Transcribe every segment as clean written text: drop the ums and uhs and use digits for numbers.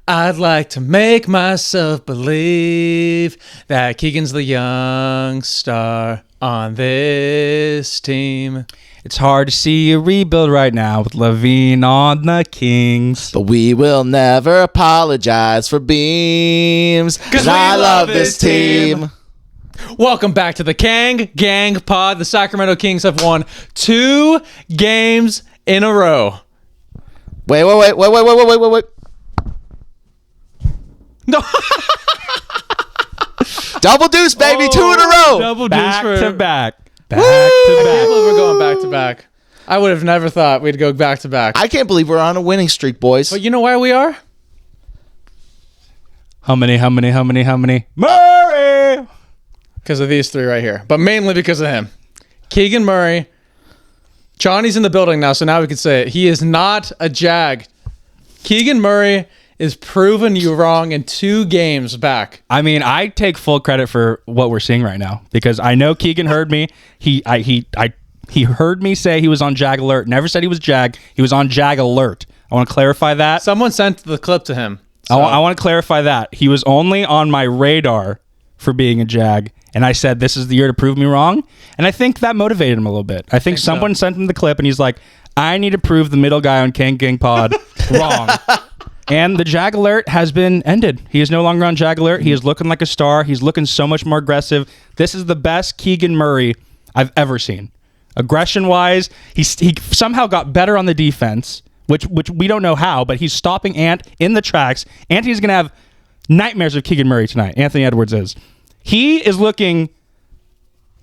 I'd like to make myself believe that Keegan's the young star on this team. It's hard to see a rebuild right now with Levine on the Kings. But we will never apologize for beams. 'Cause I love this team. Welcome back to the Kang Gang Pod. The Sacramento Kings have won 2 games in a row. Wait. No. Double deuce, baby. 2 in a row. Double Back deuce to back. I can't believe we're going back to back. I would have never thought we'd go back to back. I can't believe we're on a winning streak, boys. But you know why we are? How many? Murray! Because of these 3 right here. But mainly because of him. Keegan Murray. Johnny's in the building now, so now we can say it. He is not a Jag. Keegan Murray is proving you wrong in 2 games back. I mean, I take full credit for what we're seeing right now because I know Keegan heard me. He heard me say he was on Jag alert. Never said he was Jag. He was on Jag alert. I want to clarify that. Someone sent the clip to him. So. I want to clarify that. He was only on my radar for being a Jag, and I said, this is the year to prove me wrong. And I think that motivated him a little bit. I think someone sent him the clip, and he's like, I need to prove the middle guy on Kang Gang Pod wrong. And the Jag alert has been ended. He is no longer on Jag alert. He is looking like a star. He's looking so much more aggressive. This is the best Keegan Murray I've ever seen. Aggression-wise, he somehow got better on the defense, which we don't know how, but he's stopping Ant in the tracks. Anthony's going to have nightmares of Keegan Murray tonight. Anthony Edwards is. He is looking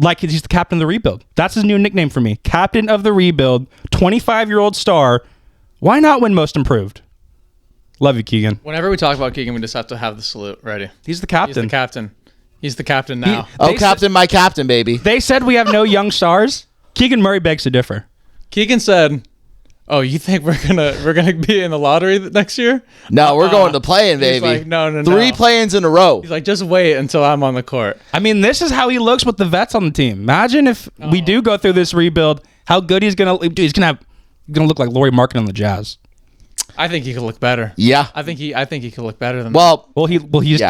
like he's the captain of the rebuild. That's his new nickname for me. Captain of the rebuild, 25-year-old star. Why not win most improved? Love you, Keegan. Whenever we talk about Keegan, we just have to have the salute ready. He's the captain. He's the captain. He's the captain now. My captain, baby. They said we have no young stars. Keegan Murray begs to differ. Keegan said, "Oh, you think we're gonna be in the lottery next year?" No, we're going to play-in, baby. He's like, no. 3 play-ins in a row. He's like, just wait until I'm on the court. I mean, this is how he looks with the vets on the team. Imagine if we do go through this rebuild, how good he's gonna look like Lauri Markkanen on the Jazz. I think he could look better. Yeah. I think he could look better than Well, he's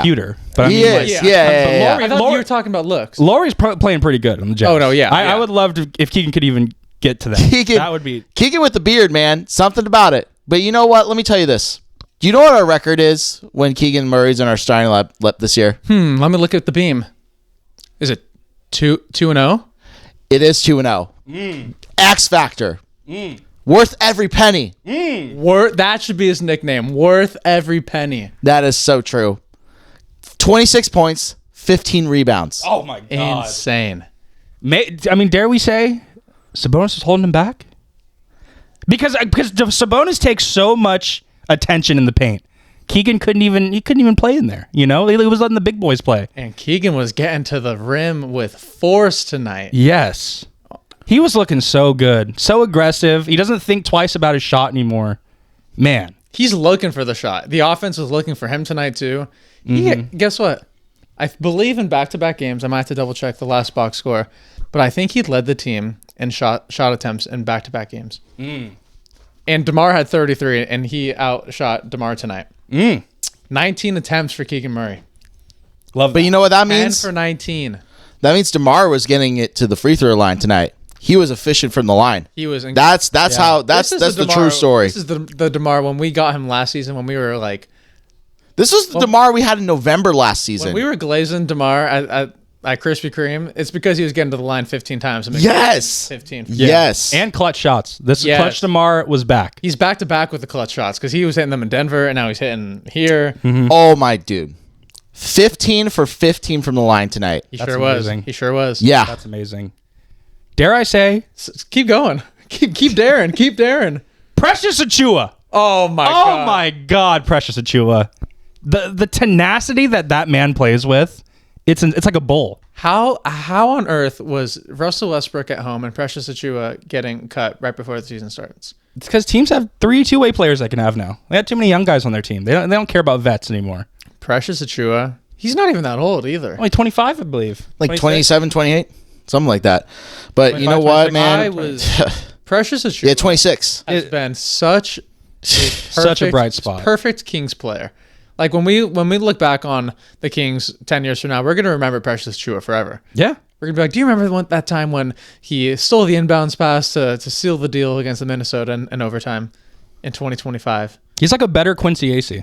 cuter. But he is. Yeah. I thought you were talking about looks. Lauri's playing pretty good on the Jazz. Oh, no, yeah. I would love to if Keegan could even get to that. That would be Keegan with the beard, man. Something about it. But you know what? Let me tell you this. Do you know what our record is when Keegan Murray's in our starting lineup this year? Let me look at the beam. Is it 2-0? It is 2-0. X Factor. Worth every penny. That should be his nickname. Worth every penny. That is so true. 26 points, 15 rebounds. oh my god, Insane. I mean, dare we say Sabonis is holding him back? Because Sabonis takes so much attention in the paint. Keegan couldn't even play in there. You know, he was letting the big boys play. And Keegan was getting to the rim with force tonight. Yes. He was looking so good, so aggressive. He doesn't think twice about his shot anymore. Man. He's looking for the shot. The offense was looking for him tonight too. Guess what? I believe in back-to-back games. I might have to double-check the last box score. But I think he led the team in shot attempts in back-to-back games. And DeMar had 33, and he outshot DeMar tonight. 19 attempts for Keegan Murray. Love that. But you know what that means? 10 for 19. That means DeMar was getting it to the free throw line tonight. He was efficient from the line. He was. That's the true story. This is the DeMar when we got him last season when we were like. This was the DeMar we had in November last season. When we were glazing DeMar at Krispy Kreme, it's because he was getting to the line 15 times. And yes. 15. Yes. And clutch shots. Clutch DeMar was back. He's back to back with the clutch shots because he was hitting them in Denver and now he's hitting here. Oh my dude. 15 for 15 from the line tonight. He sure was. Yeah. That's amazing. Dare I say? Keep going. Keep daring. Keep daring. Precious Achiuwa. Oh my god. Oh my god, Precious Achiuwa. The tenacity that man plays with, it's like a bull. How on earth was Russell Westbrook at home and Precious Achiuwa getting cut right before the season starts? It's because teams have 3 two-way players they can have now. They have too many young guys on their team. They don't care about vets anymore. Precious Achiuwa. He's not even that old either. Only 25, I believe. Like 26? 27, 28, something like that. But you know what, man? Precious Achiuwa. Yeah, 26. Has been such a bright spot. Perfect Kings player. Like when we look back on the Kings 10 years from now, we're gonna remember Precious Achiuwa forever. Yeah. We're gonna be like, do you remember that time when he stole the inbounds pass to seal the deal against the Minnesota in overtime in 2025? He's like a better Quincy Acey.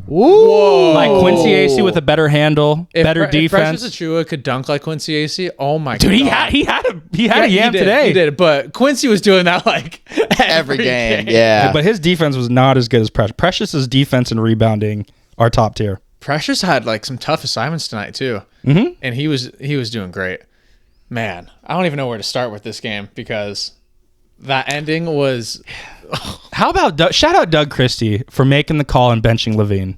Whoa. Like Quincy Acey with a better handle, better If defense. Precious Achiuwa could dunk like Quincy Acey, oh my Dude, god. he had a yam today. He did, but Quincy was doing that like Every game. Yeah. But his defense was not as good as Precious. Precious's defense and rebounding are top tier. Precious had like some tough assignments tonight too, and he was doing great. Man, I don't even know where to start with this game because that ending was. How about shout out Doug Christie for making the call and benching Levine?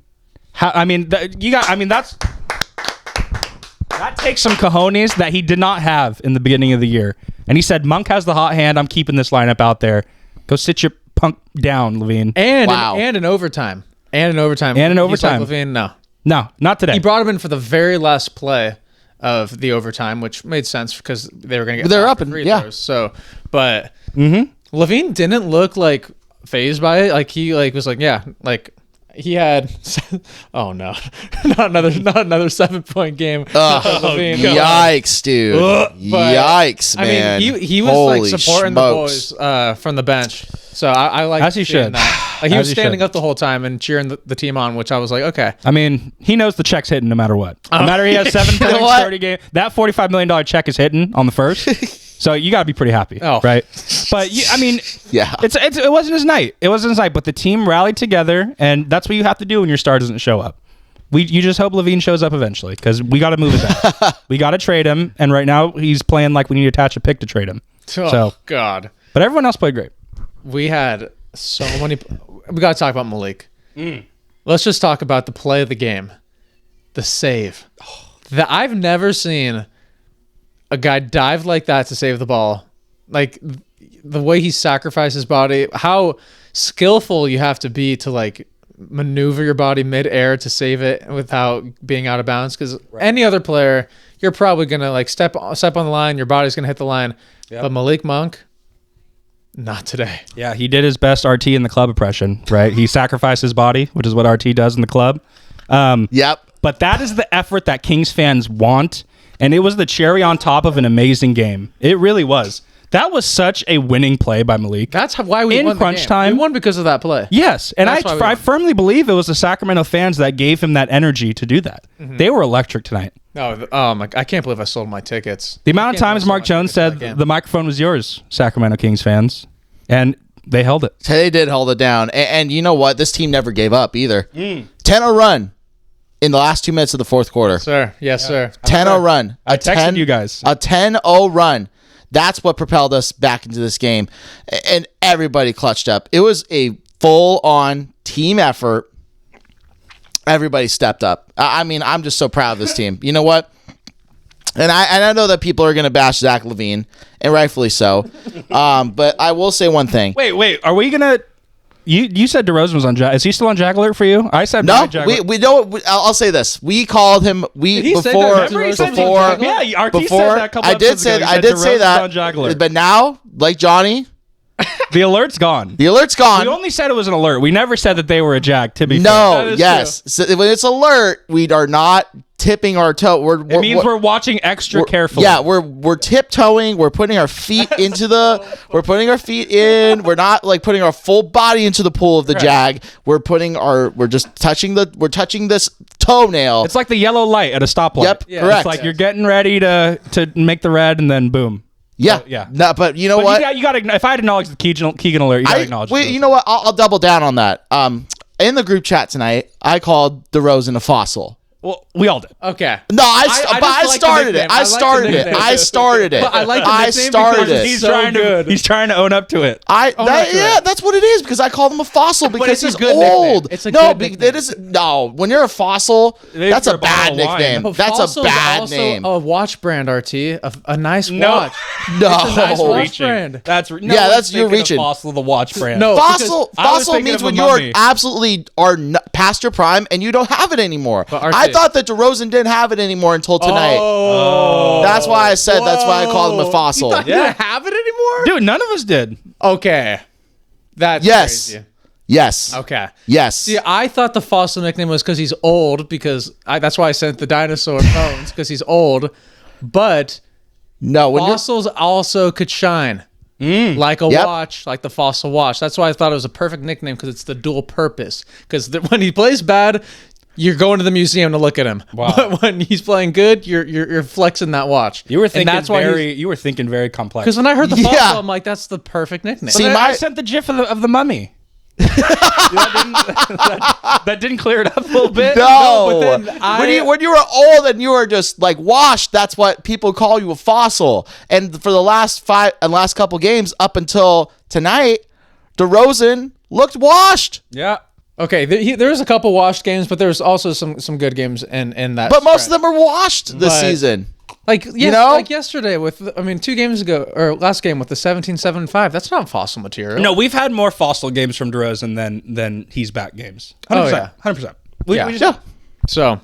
That takes some cojones that he did not have in the beginning of the year. And he said, Monk has the hot hand. I'm keeping this lineup out there. Go sit your punk down, Levine. And Wow. and in overtime. And in overtime. And in You overtime. took Levine? No. No, not today. He brought him in for the very last play of the overtime, which made sense because they were going to get They're back up to and- free yeah. throws. So, but Levine didn't look like phased by it. Like he was like, yeah, like he had. Oh no, not another 7-point game. Levine. Yikes, dude. Yikes, man. I mean, he was Holy like supporting smokes. the boys from the bench. So I like As he seeing should. that. Like he As was he standing should. up the whole time and cheering the team on, which I was like, okay. I mean, he knows the check's hitting no matter what. No matter he has 7 points, what? 30 game. That $45 million check is hitting on the first. So you got to be pretty happy, Oh. right? But I mean, Yeah. it wasn't his night. It wasn't his night. But the team rallied together, and that's what you have to do when your star doesn't show up. You just hope Levine shows up eventually because we got to move it back. We got to trade him, and right now he's playing like we need to attach a pick to trade him. Oh So, God. but everyone else played great. We had so many. We got to talk about Malik. Let's just talk about the play of the game, the save. That I've never seen a guy dive like that to save the ball. Like the way he sacrificed his body, how skillful you have to be to like maneuver your body mid-air to save it without being out of bounds. Because any other player, you're probably gonna like step on the line, your body's gonna hit the line. But Malik Monk. Not today. Yeah, he did his best RT in the club impression, right? He sacrificed his body, which is what RT does in the club. Yep. But that is the effort that Kings fans want, and it was the cherry on top of an amazing game. It really was. That was such a winning play by Malik. That's why we In won the crunch game. time. We won because of that play. Yes, and That's why we I won. firmly believe it was the Sacramento fans that gave him that energy to do that. They were electric tonight. No, I can't believe I sold my tickets. The amount of Can't times believe I Mark sold my Jones tickets to said that game. the microphone was yours, Sacramento Kings fans, and they held it. They did hold it down. And you know what? This team never gave up either. 10-0 run in the last 2 minutes of the fourth quarter. Sir, yes, sir. 10-0 run. I texted you guys. A 10-0 run. That's what propelled us back into this game. And everybody clutched up. It was a full-on team effort. Everybody stepped up. I mean, I'm just so proud of this team. You know what? And I know that people are going to bash Zach LaVine, and rightfully so. But I will say one thing. Wait, are we gonna? You said DeRozan was on Jag. Is he still on Jag Alert for you? I said No, Jag we don't. I'll say this. We called him. Did he say that? Remember he said Before. Jag Alert? Yeah, RT said Before that a couple I did episodes say ago. He I said did say DeRozan's on Jag that, Alert. but now, like Johnny, The alert's gone. the alert's gone. We only said it was an alert. We never said that they were a Jag. To be fair. No, That is yes. So when it's alert, we are not tipping our toe. It means we're watching extra carefully. Yeah, we're tiptoeing. We're putting our feet into the. We're putting our feet in. We're not like putting our full body into the pool of the Jag. We're putting our. We're just touching the. We're touching this toenail. It's like the yellow light at a stoplight. Yep, Yeah, correct. It's like you're getting ready to make the red, and then boom. yeah, yeah. No, but you know But what? you got to. If I had acknowledged the Keegan alert, you got to acknowledge. Wait, it. you know what? I'll double down on that. In the group chat tonight, I called DeRozan a fossil. Well, we all did. Okay. No, I I just like the started it. nickname. I I like the started it. nickname. I started it. But I like the I nickname started because it. He's so trying good. to. He's trying to own up to it. to That's what it is because I called him a fossil because it's a he's good nickname. old. It's a no, good nickname. it is no. When you're a fossil, Maybe that's for a a bottle bad of wine. nickname. But That's a Fossil's bad also name. a watch brand, RT. A nice No. watch. No, It's a nice watch Reaching. brand. That's no Yeah, one's that's- you're thinking of reaching. Fossil, the watch brand. No. Fossil I was fossil thinking means of a when mummy. you're absolutely past your prime and you don't have it anymore. But RT. I thought that DeRozan didn't have it anymore until tonight. Oh. That's why I said. That's why I called him a fossil. You thought you didn't have it anymore? dude, none of us did. Okay. That's Yes. crazy. Yes. Okay. Yes. See, I thought the Fossil nickname was because he's old, that's why I sent the dinosaur bones, because he's old. But No. When fossils also could shine. Like a watch, like the Fossil watch. That's why I thought it was a perfect nickname, because it's the dual purpose. Because when he plays bad, you're going to the museum to look at him. Wow. But when he's playing good, you're flexing that watch. You were thinking and that's why you were thinking very complex. Because when I heard the Yeah. Fossil, I'm like, that's the perfect nickname. See, I sent the GIF of the mummy. that didn't clear it up a little bit. No, but then when you were old and you were just like washed, that's what people call you, a fossil. And for the last couple games up until tonight, DeRozan looked washed. Yeah. Okay, there was a couple washed games, but there was also some good games in that. But most of them are washed this But- season. like know? yesterday 2 games ago, or last game with the 17-7-5. That's not Fossil material. No, we've had more Fossil games from DeRozan than he's back games. 100%. Oh, yeah. 100%. Yeah. So,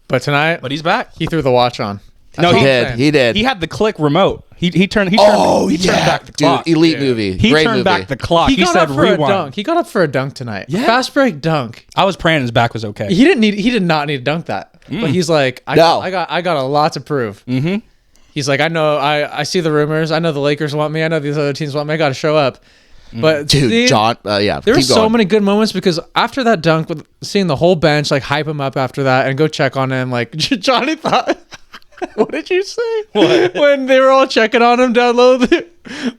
but tonight, But he's back. he threw the watch on. No, That's He all I'm did. saying. He did. He had the click remote. He turned Oh, he turned yeah. back the Dude, clock. elite movie. He Great turned movie. back the clock. He He got said up for a rewind. dunk. He got up for a dunk tonight. Yeah. Fast break dunk. I was praying his back was okay. He did not need to dunk that. But he's like, I got a lot to prove. Mm-hmm. He's like, I know, I see the rumors. I know the Lakers want me. I know these other teams want me. I got to show up. But Dude, see, John, yeah. there were keep so going. many good moments, because after that dunk, with seeing the whole bench like hype him up after that and go check on him, like Johnny thought. What did you say? What? When they were all checking on him down low,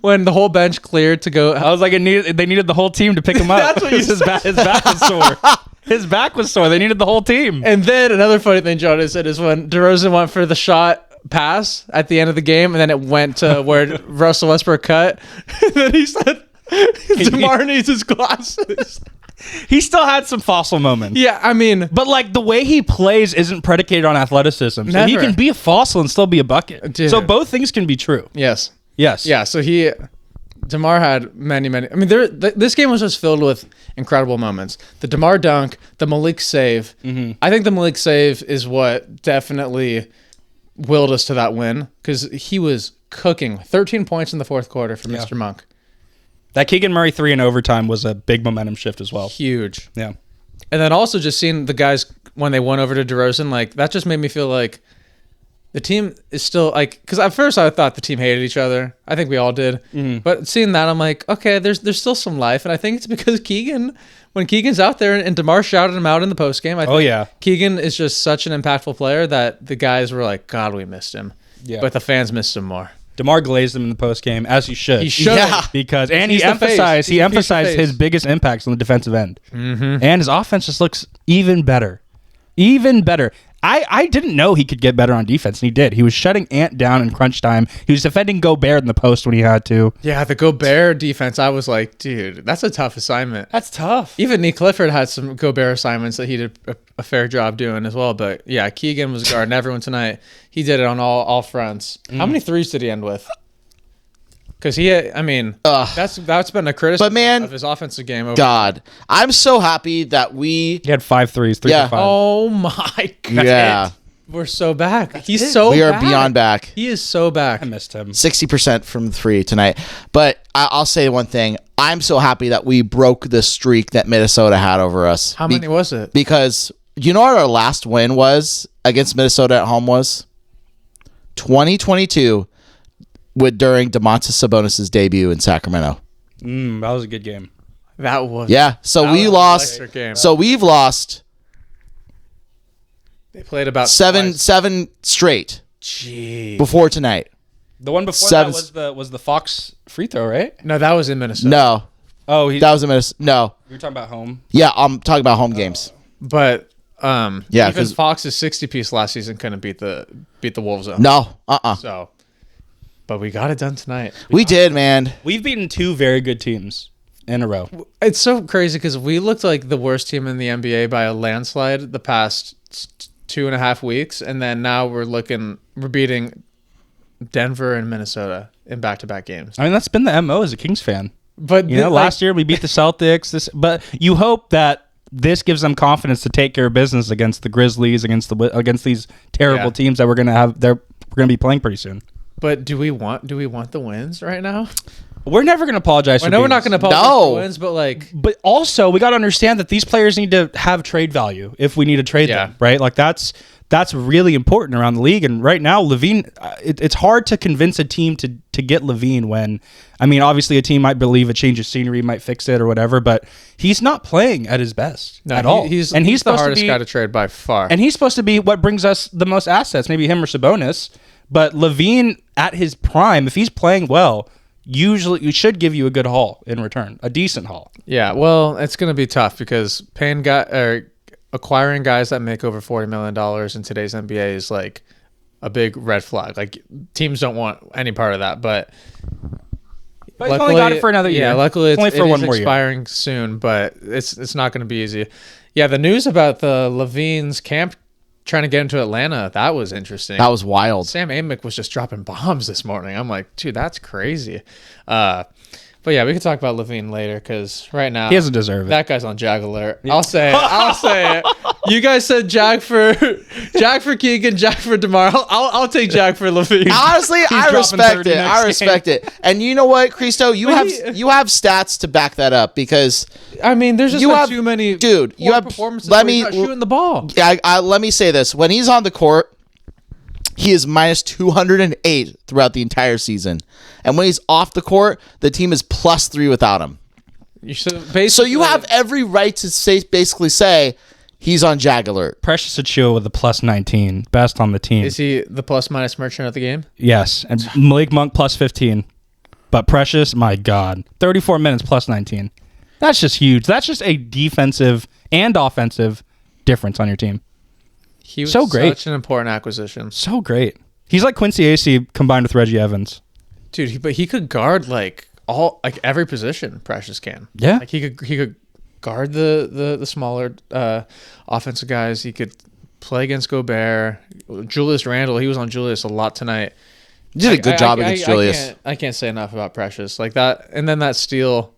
when the whole bench cleared to go. I was like, they needed the whole team to pick him up. That's what you his back was sore. His back was sore. They needed the whole team. And then another funny thing Johnny said is when DeRozan went for the shot pass at the end of the game, and then it went to where Russell Westbrook cut. And then he said, DeMar needs his glasses. He still had some Fossil moments. Yeah, I mean, But like the way he plays isn't predicated on athleticism. So he Never. can be a Fossil and still be a bucket. Dude. So both things can be true. yes. Yes. Yeah, so DeMar had many. I mean, this game was just filled with incredible moments. The DeMar dunk, the Malik save. Mm-hmm. I think the Malik save is what definitely willed us to that win, because he was cooking. 13 points in the fourth quarter for Yeah. Mr. Monk. That Keegan Murray 3 in overtime was a big momentum shift as well. Huge. Yeah. And then also just seeing the guys when they went over to DeRozan, like that just made me feel like the team is still like, because at first I thought the team hated each other. I think we all did. Mm-hmm. But seeing that, I'm like, okay, there's still some life. And I think it's because when Keegan's out there and DeMar shouted him out in the postgame, I think yeah. Keegan is just such an impactful player that the guys were like, God, we missed him. Yeah. But the fans missed him more. DeMar glazed him in the postgame, as he should. He should. Yeah. Because He's he the face. emphasized He's the piece of face. his biggest impacts on the defensive end. Mm-hmm. And his offense just looks even better. Even better. I didn't know he could get better on defense, and he did. He was shutting Ant down in crunch time. He was defending Gobert in the post when he had to. Yeah, the Gobert defense, I was like, dude, that's a tough assignment. That's tough. Even Nick Clifford had some Gobert assignments that he did a fair job doing as well. But yeah, Keegan was guarding everyone tonight. He did it on all fronts. How many threes did he end with? Because that's been a criticism But man, of his offensive game. God, I'm so happy that we. He had 5 threes, 3 Yeah. for 5. Oh my God. Yeah, We're so back. He's so we are back. beyond back. He is so back. I missed him. 60% from 3 tonight. But I'll say one thing. I'm so happy that we broke the streak that Minnesota had over us. How many was it? Because you know what our last win was against Minnesota at home was? 2022 during Domantas Sabonis' debut in Sacramento. That was a good game. That was. Yeah. So That we was an lost. electric game. So we've lost They played about seven twice. straight Jeez. before tonight. The one before Seven- that was the Fox free throw, right? No, that was in Minnesota. No, Oh, that was a minute. No. we were talking about home. Yeah, I'm talking about home games. But Yeah, even 'cause- Fox's 60-piece last season couldn't beat the Wolves up. No. So, but we got it done tonight. We did, man. We've beaten 2 very good teams in a row. It's so crazy because we looked like the worst team in the NBA by a landslide the past 2.5 weeks, and then now we're beating Denver and Minnesota in back-to-back games. I mean, that's been the MO as a Kings fan. But Last year we beat the Celtics. But you hope that this gives them confidence to take care of business against the Grizzlies, against these terrible Yeah. teams that we're gonna be playing pretty soon. But do we want the wins right now? We're never going to apologize for I know we're not being going to apologize for wins, but like, But also, we got to understand that these players need to have trade value if we need to trade them, right? Like that's really important around the league. And right now, Levine, it's hard to convince a team to get Levine when, I mean, obviously a team might believe a change of scenery might fix it or whatever, but he's not playing at his best at all. He's supposed the hardest guy to trade by far. And he's supposed to be what brings us the most assets, maybe him or Sabonis. But Levine at his prime, if he's playing well, usually you should give you a good haul in return, a decent haul. Yeah, well, it's going to be tough because acquiring guys that make over $40 million in today's NBA is like a big red flag. Like teams don't want any part of that, but he's only got it for another year. Yeah, luckily it's only for one more expiring soon, but it's not going to be easy. Yeah, the news about the Levine's camp trying to get into Atlanta, that was interesting. That was wild. Sam Amick was just dropping bombs this morning. I'm like, dude, that's crazy. But yeah, we can talk about Levine later because right now he doesn't deserve it. That guy's on Jag alert. I'll say it. You guys said Jag for Keegan, Jag for DeMar. I'll take Jag for Levine. Honestly, I respect it. And you know what, Christo, you have stats to back that up because I mean, there's just too many performances. Where he's not shooting the ball. Yeah, let me say this: when he's on the court, he is minus 208 throughout the entire season. And when he's off the court, the team is +3 without him. So you have every right to basically say he's on Jag alert. Precious Achiuwa with a +19, best on the team. Is he the plus-minus merchant of the game? Yes, and Malik Monk +15. But Precious, my God, 34 minutes +19. That's just huge. That's just a defensive and offensive difference on your team. He was so great. Such an important acquisition. So great. He's like Quincy Acey combined with Reggie Evans. Dude, but he could guard every position. Precious can. Yeah. Like he could guard the smaller offensive guys. He could play against Gobert. Julius Randle. He was on Julius a lot tonight. He did a good job against Julius. I can't say enough about Precious. Like that, and then that steal.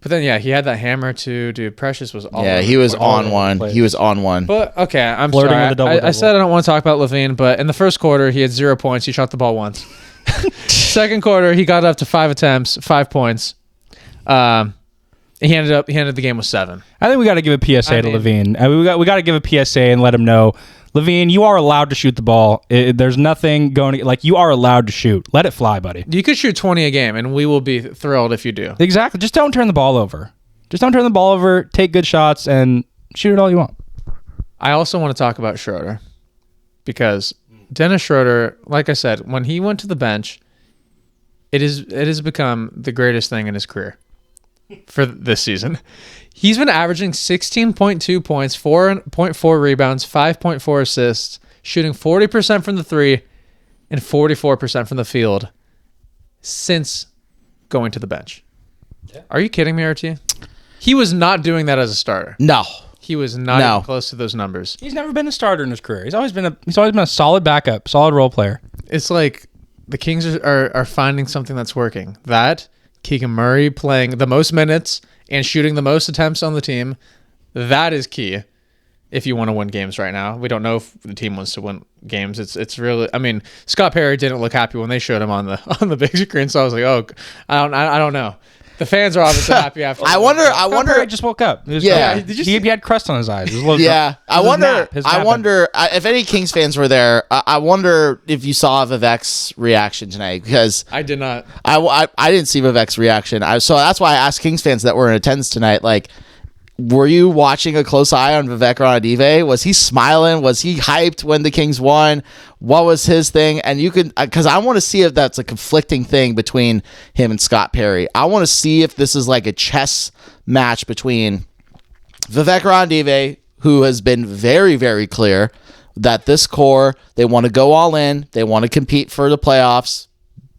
But then, yeah, he had that hammer too, dude. Precious was all he was on one. He was on one. But, okay, I'm Flirting sorry. with a double-double. I said I don't want to talk about Levine, but in the first quarter, he had 0 points. He shot the ball once. Second quarter, he got up to 5 attempts, 5 points. He ended the game with 7. I think we got to give a PSA to Levine. We got to give a PSA and let him know, Levine, you are allowed to shoot the ball. There's nothing going. Like you are allowed to shoot. Let it fly, buddy. You could shoot 20 a game, and we will be thrilled if you do. Exactly. Just don't turn the ball over. Take good shots, and shoot it all you want. I also want to talk about Schroeder because Dennis Schroeder, like I said, when he went to the bench, it has become the greatest thing in his career for this season. He's been averaging 16.2 points, 4.4 rebounds, 5.4 assists, shooting 40% from the three and 44% from the field since going to the bench. Yeah. Are you kidding me, RT? He was not doing that as a starter. No. He was not even close to those numbers. He's never been a starter in his career. He's always been a solid backup, solid role player. It's like the Kings are finding something that's working. That Keegan Murray playing the most minutes and shooting the most attempts on the team, that is key if you want to win games right now. We don't know if the team wants to win games. It's really, I mean, Scott Perry didn't look happy when they showed him on the big screen, so I was like, oh, I don't know. The fans are obviously happy after. I wonder. Perry just woke up. He had crust on his eyes. I wonder if any Kings fans were there. I wonder if you saw Vivek's reaction tonight because I did not. I didn't see Vivek's reaction. So that's why I asked Kings fans that were in attendance tonight, like, were you watching a close eye on Vivek Ranadive? Was he smiling? Was he hyped when the Kings won? What was his thing? And you can, because I want to see if that's a conflicting thing between him and Scott Perry. I want to see if this is like a chess match between Vivek Ranadive, who has been very, very clear that this core, they want to go all in. They want to compete for the playoffs.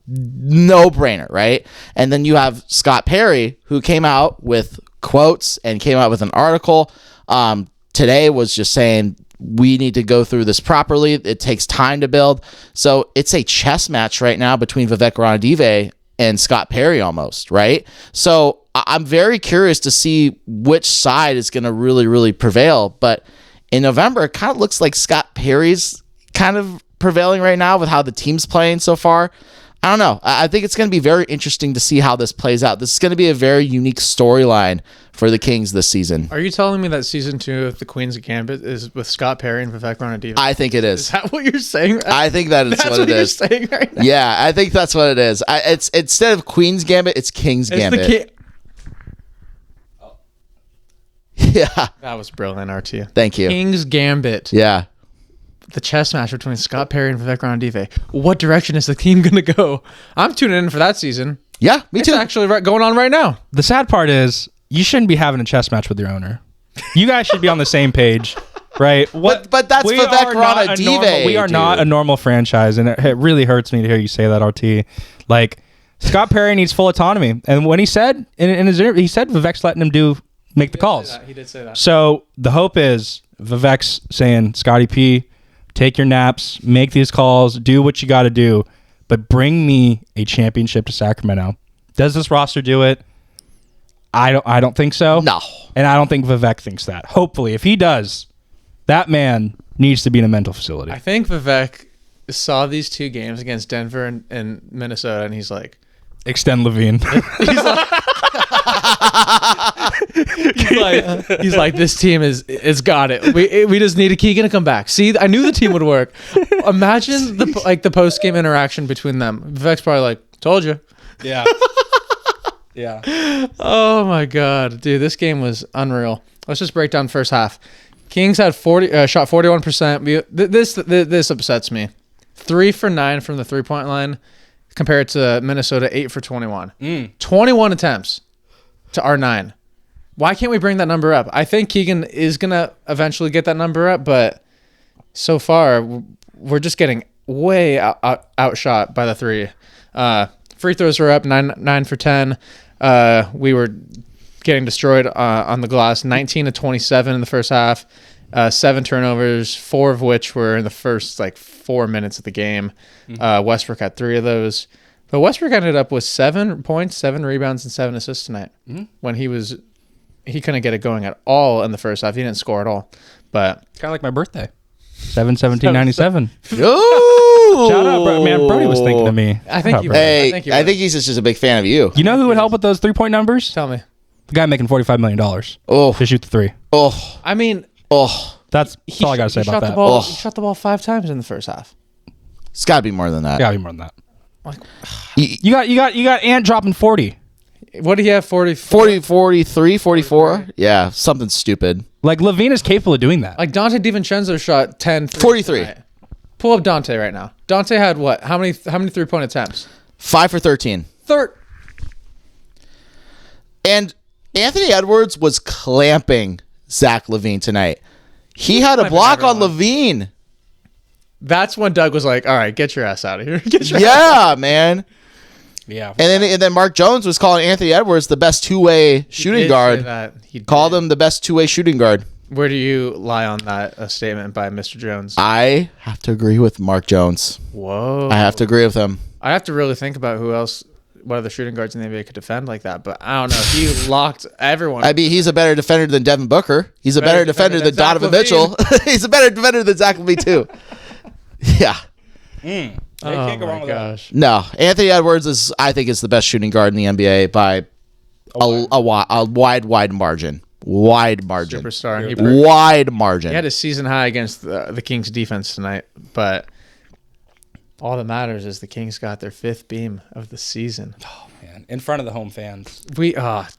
No brainer, right? And then you have Scott Perry, who came out with quotes and came out with an article today, was just saying we need to go through this properly. It takes time to build. So it's a chess match right now between Vivek Ranadive and Scott Perry almost, right? So I'm very curious to see which side is going to really, really prevail. But in November, it kind of looks like Scott Perry's kind of prevailing right now with how the team's playing so far. I don't know. I think it's going to be very interesting to see how this plays out. This is going to be a very unique storyline for the Kings this season. Are you telling me that season 2 of the Queen's Gambit is with Scott Perry and Vivek Ranadive? I think it is. Is that what you're saying? I think that is what it is. That's what you're saying right now? Yeah, I think that's what it is. It's instead of Queen's Gambit, it's King's Gambit. Yeah. That was brilliant, RT. Thank you. King's Gambit. Yeah. The chess match between Scott Perry and Vivek Ranadive. What direction is the team going to go? I'm tuning in for that season. Yeah, me It's too. actually going on right now. The sad part is you shouldn't be having a chess match with your owner. You guys should be on the same page, right? But that's we Vivek are not a normal- Ranadive. We are not a normal franchise, and it really hurts me to hear you say that, RT. Like, Scott Perry needs full autonomy, and when he said in his interview, he said Vivek's letting him make the calls. He did say that. So the hope is Vivek's saying, Scotty P, take your naps, make these calls, do what you got to do, but bring me a championship to Sacramento. Does this roster do it? I don't think so. No. And I don't think Vivek thinks that. Hopefully, if he does, that man needs to be in a mental facility. I think Vivek saw these 2 games against Denver and Minnesota, and he's like, Extend Levine. he's like, this team is got it. We just need a Keegan to come back. See, I knew the team would work. Imagine the post game interaction between them. Vivek's probably like, told you. Yeah. Yeah. Oh my god, dude, this game was unreal. Let's just break down first half. Kings had shot 41%. This upsets me. 3 for 9 from the 3-point line, compared to Minnesota 8 for 21. 21 attempts to our 9. Why can't we bring that number up? I think Keegan is gonna eventually get that number up, but so far we're just getting way outshot by the 3. Free throws were up 9 for 10. We were getting destroyed on the glass, 19 to 27 in the first half. 7 turnovers, 4 of which were in the first 4 minutes of the game. Westbrook had 3 of those. But Westbrook ended up with 7 points, 7 rebounds, and 7 assists tonight. When he couldn't get it going at all in the first half. He didn't score at all. But Kind of like my birthday. 7/17/97. Ooh. Shout out, bro. Man, Brody was thinking of me. I think Shout out, he Brody. Hey, Thank I you, think he's just a big fan of you. You know who would help with those 3-point numbers? tell me. The guy making $45 million Oh, to shoot the 3. oh, I mean, oh. That's all I got to say about that. He shot the ball 5 times in the first half. It's got to be more than that. Gotta be more than that. Like, You got Ant dropping 40. what did he have? 40, 43, 44? Yeah, something stupid. Like, Levine is capable of doing that. Like Dante DiVincenzo shot 10 threes 43. tonight. Pull up Dante right now. Dante had what? How many 3-point attempts? 5 for 13. And Anthony Edwards was clamping Zach LaVine tonight. He had a block on LaVine. That's when Doug was like, all right, get your ass out of here. Yeah, man. Yeah. And then Mark Jones was calling Anthony Edwards the best two-way shooting guard. He Called him the best two-way shooting guard. Where do you lie on that statement by Mr. Jones? I have to agree with Mark Jones. Whoa. I have to agree with him. I have to really think about what other shooting guards in the NBA could defend like that. But I don't know. He locked everyone. I mean, he's a better defender than Devin Booker. He's a better defender than Zach Donovan LaVine. Mitchell. He's a better defender than Zach LaVine, too. Yeah. Oh my gosh. No, Anthony Edwards I think is the best shooting guard in the NBA by a wide margin. Wide margin. Superstar. Wide margin. He had a season high against the Kings defense tonight, but all that matters is the Kings got their 5th beam of the season. Oh, man. In front of the home fans.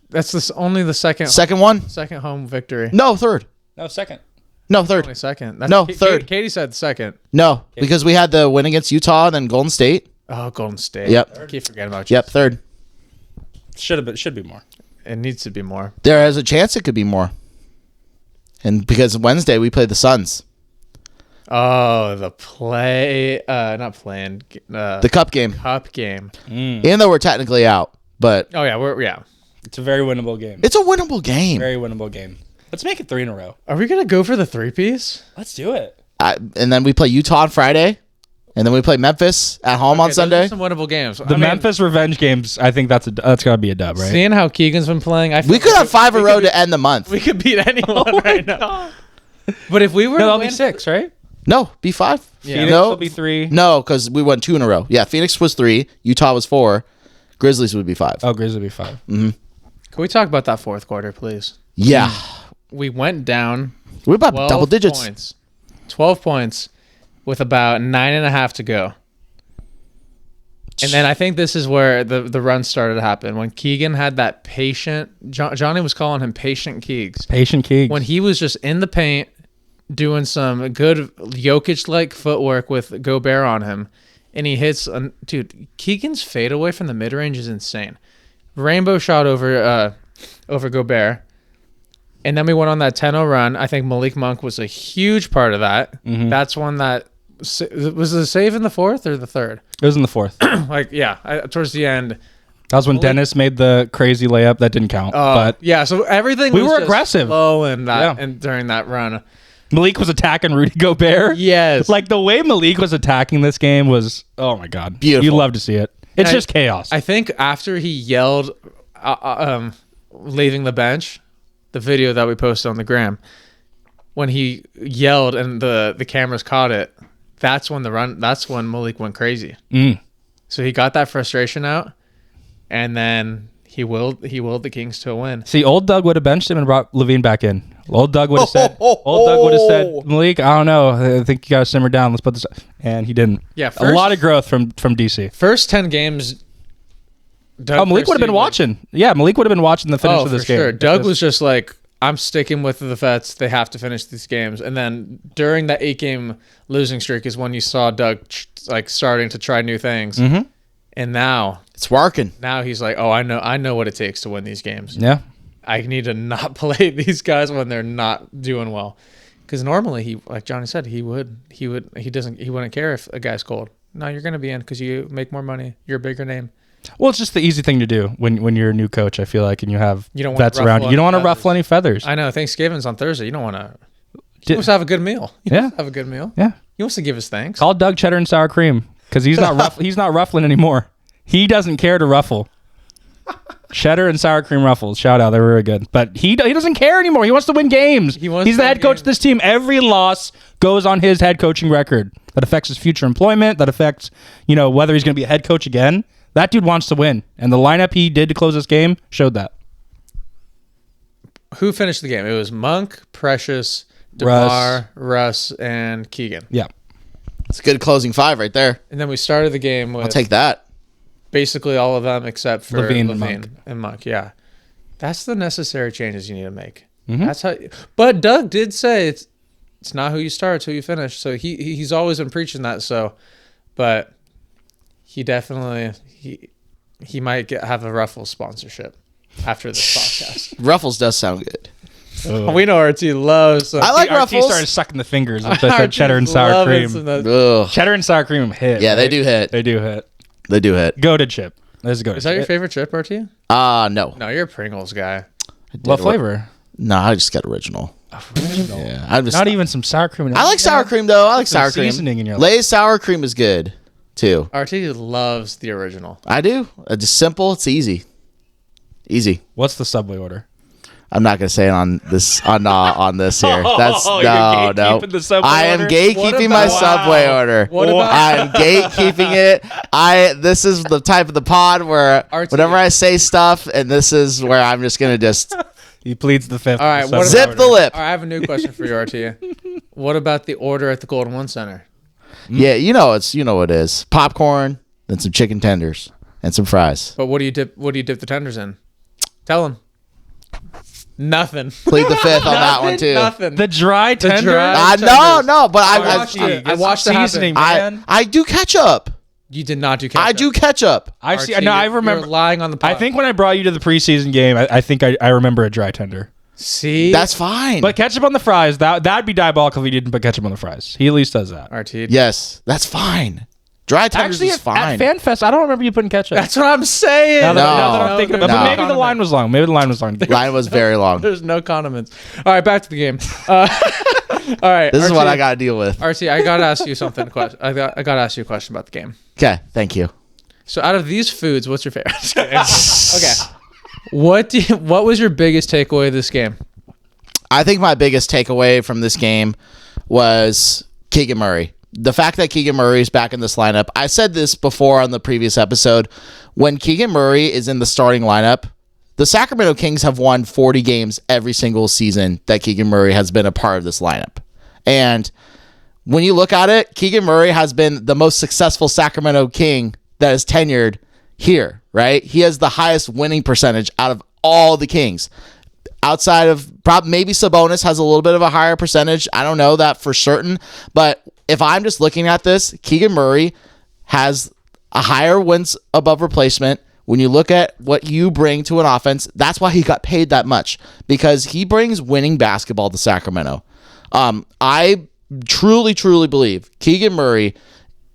That's only the second one? second home victory. No, third. No, second. No, third. Only second. No, third. Katie said second. No, because we had the win against Utah and then Golden State. Oh, Golden State. Yep. I keep forgetting about you. Yep, third. Should be more. It needs to be more. There is a chance it could be more. And because Wednesday we played the Suns. Oh, the not playing. The cup game. Cup game. Even though we're technically out. But Oh, yeah. It's a very winnable game. it's a winnable game. Very winnable game. Let's make it 3 in a row. Are we going to go for the 3-piece? Let's do it. And then we play Utah on Friday. And then we play Memphis at home on Those Sunday. are some winnable games. The Memphis revenge games, I think that's got to be a dub, right? Seeing how Keegan's been playing, We could have 5 in a row to end the month. We could beat anyone right now. But if we were No, to that'll be win, 6, right? No, B5. Yeah. Phoenix No. will be 3. No, because we won 2 in a row. Yeah, Phoenix was 3. Utah was 4. Grizzlies would be 5. Oh, Grizzlies will be 5. Can we talk about that fourth quarter, please? Yeah. We went down We're about 12 double digits. points. 12 points with about 9.5 to go. And then I think this is where the run started to happen. When Keegan had that patient, Johnny was calling him Patient Keegs. Patient Keegs. When he was just in the paint doing some good Jokic-like footwork with Gobert on him, and he hits, dude, Keegan's fadeaway from the mid-range is insane. Rainbow shot over Gobert. And then we went on that 10-0 run. I think Malik Monk was a huge part of that. Mm-hmm. That's one that was the save in the fourth or the third? It was in the 4th. Towards the end. That was when Dennis made the crazy layup that didn't count. But Yeah, so everything We was were just aggressive. low in that Yeah. and during that run. Malik was attacking Rudy Gobert. Yes. Like the way Malik was attacking this game was, oh my God. Beautiful. You love to see it. It's just chaos. I think after he yelled, leaving the bench, the video that we posted on the gram, when he yelled and the cameras caught it, that's when Malik went crazy. So he got that frustration out, and then he willed the Kings to a win. See, old Doug would have benched him and brought Levine back in. Old Doug would have said, Malik, I don't know. I think you got to simmer down. Let's put this. And he didn't. Yeah, a lot of growth from DC. First 10 games. Doug Malik would have been watching. Yeah, Malik would have been watching the finish of this game. Sure. Doug was just like, I'm sticking with the vets. They have to finish these games. And then during that 8-game losing streak is when you saw Doug starting to try new things. Mm-hmm. And now It's working. he's like, oh, I know what it takes to win these games. Yeah. I need to not play these guys when they're not doing well. Because normally he, like Johnny said, he wouldn't care if a guy's cold. No, you're going to be in because you make more money. You're a bigger name. Well, it's just the easy thing to do when you're a new coach, I feel like, and you have don't vets wanna around you. You don't want to ruffle any feathers. I know. Thanksgiving's on Thursday. You don't want to. He wants to have a good meal. Have a good meal. Yeah. He wants to give his thanks. Call Doug cheddar and sour cream because he's not he's not ruffling anymore. He doesn't care to ruffle. Cheddar and sour cream ruffles. Shout out. They're very good. But he doesn't care anymore. He wants to win games. He's the head coach of this team. Every loss goes on his head coaching record. That affects his future employment. That affects, whether he's going to be a head coach again. That dude wants to win. And the lineup he did to close this game showed that. Who finished the game? It was Monk, Precious, DeMar, Russ, and Keegan. Yeah. It's a good closing 5 right there. And then we started the game with I'll take that. basically all of them except for Levine and Monk. Yeah. That's the necessary changes you need to make. Mm-hmm. That's how. But Doug did say it's not who you start, it's who you finish. So he's always been preaching that. So, but he definitely he might have a Ruffles sponsorship after this podcast. Ruffles does sound good. We know RT loves. I like RT Ruffles. started sucking the fingers with that cheddar and sour cream. Ugh. Cheddar and sour cream hit. Yeah, they right? do hit. They do hit. They do hit. Goated chip. Let's go. Is that your favorite chip, RT? No. No, you're a Pringles guy. What flavor? No, I just got original. Original. Yeah, I'm just Not even some sour cream. I like sour cream though. I like some sour cream. seasoning in your Lay's sour cream is good too. RT loves the original. I do. It's just simple. It's easy. Easy. What's the Subway order? I'm not gonna say it on this on this here. That's you're no. gatekeeping the Subway I am order? gatekeeping my What about- Subway order. What about- I am gatekeeping it. This is the type of the pod where RT. whenever I say stuff, and this is where I'm just gonna just He pleads the fifth. All right, what zip about- the lip. All right, I have a new question for you, RT. What about the order at the Golden One Center? Yeah, what it is. Popcorn, then some chicken tenders, and some fries. But what do you dip the tenders in? Tell him. Nothing. Plead the fifth on that one too. Nothing. The dry tender. dry- No, but I watched it. I watched it happen. seasoning, man. I do ketchup. You did not do ketchup. I do ketchup. I see. RT, No, I you're remember. lying on the pod. I think when I brought you to the preseason game, I think I remember a dry tender. See? That's fine. But ketchup on the fries, that'd be diabolical if he didn't put ketchup on the fries. He at least does that. RT. yes, that's fine. Dry tenders Actually, is at fine. FanFest, I don't remember you putting ketchup. That's what I'm saying. now that I'm thinking about it. no. But maybe the line was long. Line was very long. There's no condiments. All right, back to the game. All right. This is RT, what I got to deal with. RT, I got to ask you something. I got to ask you a question about the game. Okay, thank you. So out of these foods, what's your favorite? Okay. What was your biggest takeaway of this game? I think my biggest takeaway from this game was Keegan Murray. The fact that Keegan Murray is back in this lineup. I said this before on the previous episode. When Keegan Murray is in the starting lineup, the Sacramento Kings have won 40 games every single season that Keegan Murray has been a part of this lineup. And when you look at it, Keegan Murray has been the most successful Sacramento King that is tenured here, right? He has the highest winning percentage out of all the Kings. Outside of maybe Sabonis has a little bit of a higher percentage. I don't know that for certain. But if I'm just looking at this, Keegan Murray has a higher wins above replacement. When you look at what you bring to an offense, that's why he got paid that much, because he brings winning basketball to Sacramento. I truly, truly believe Keegan Murray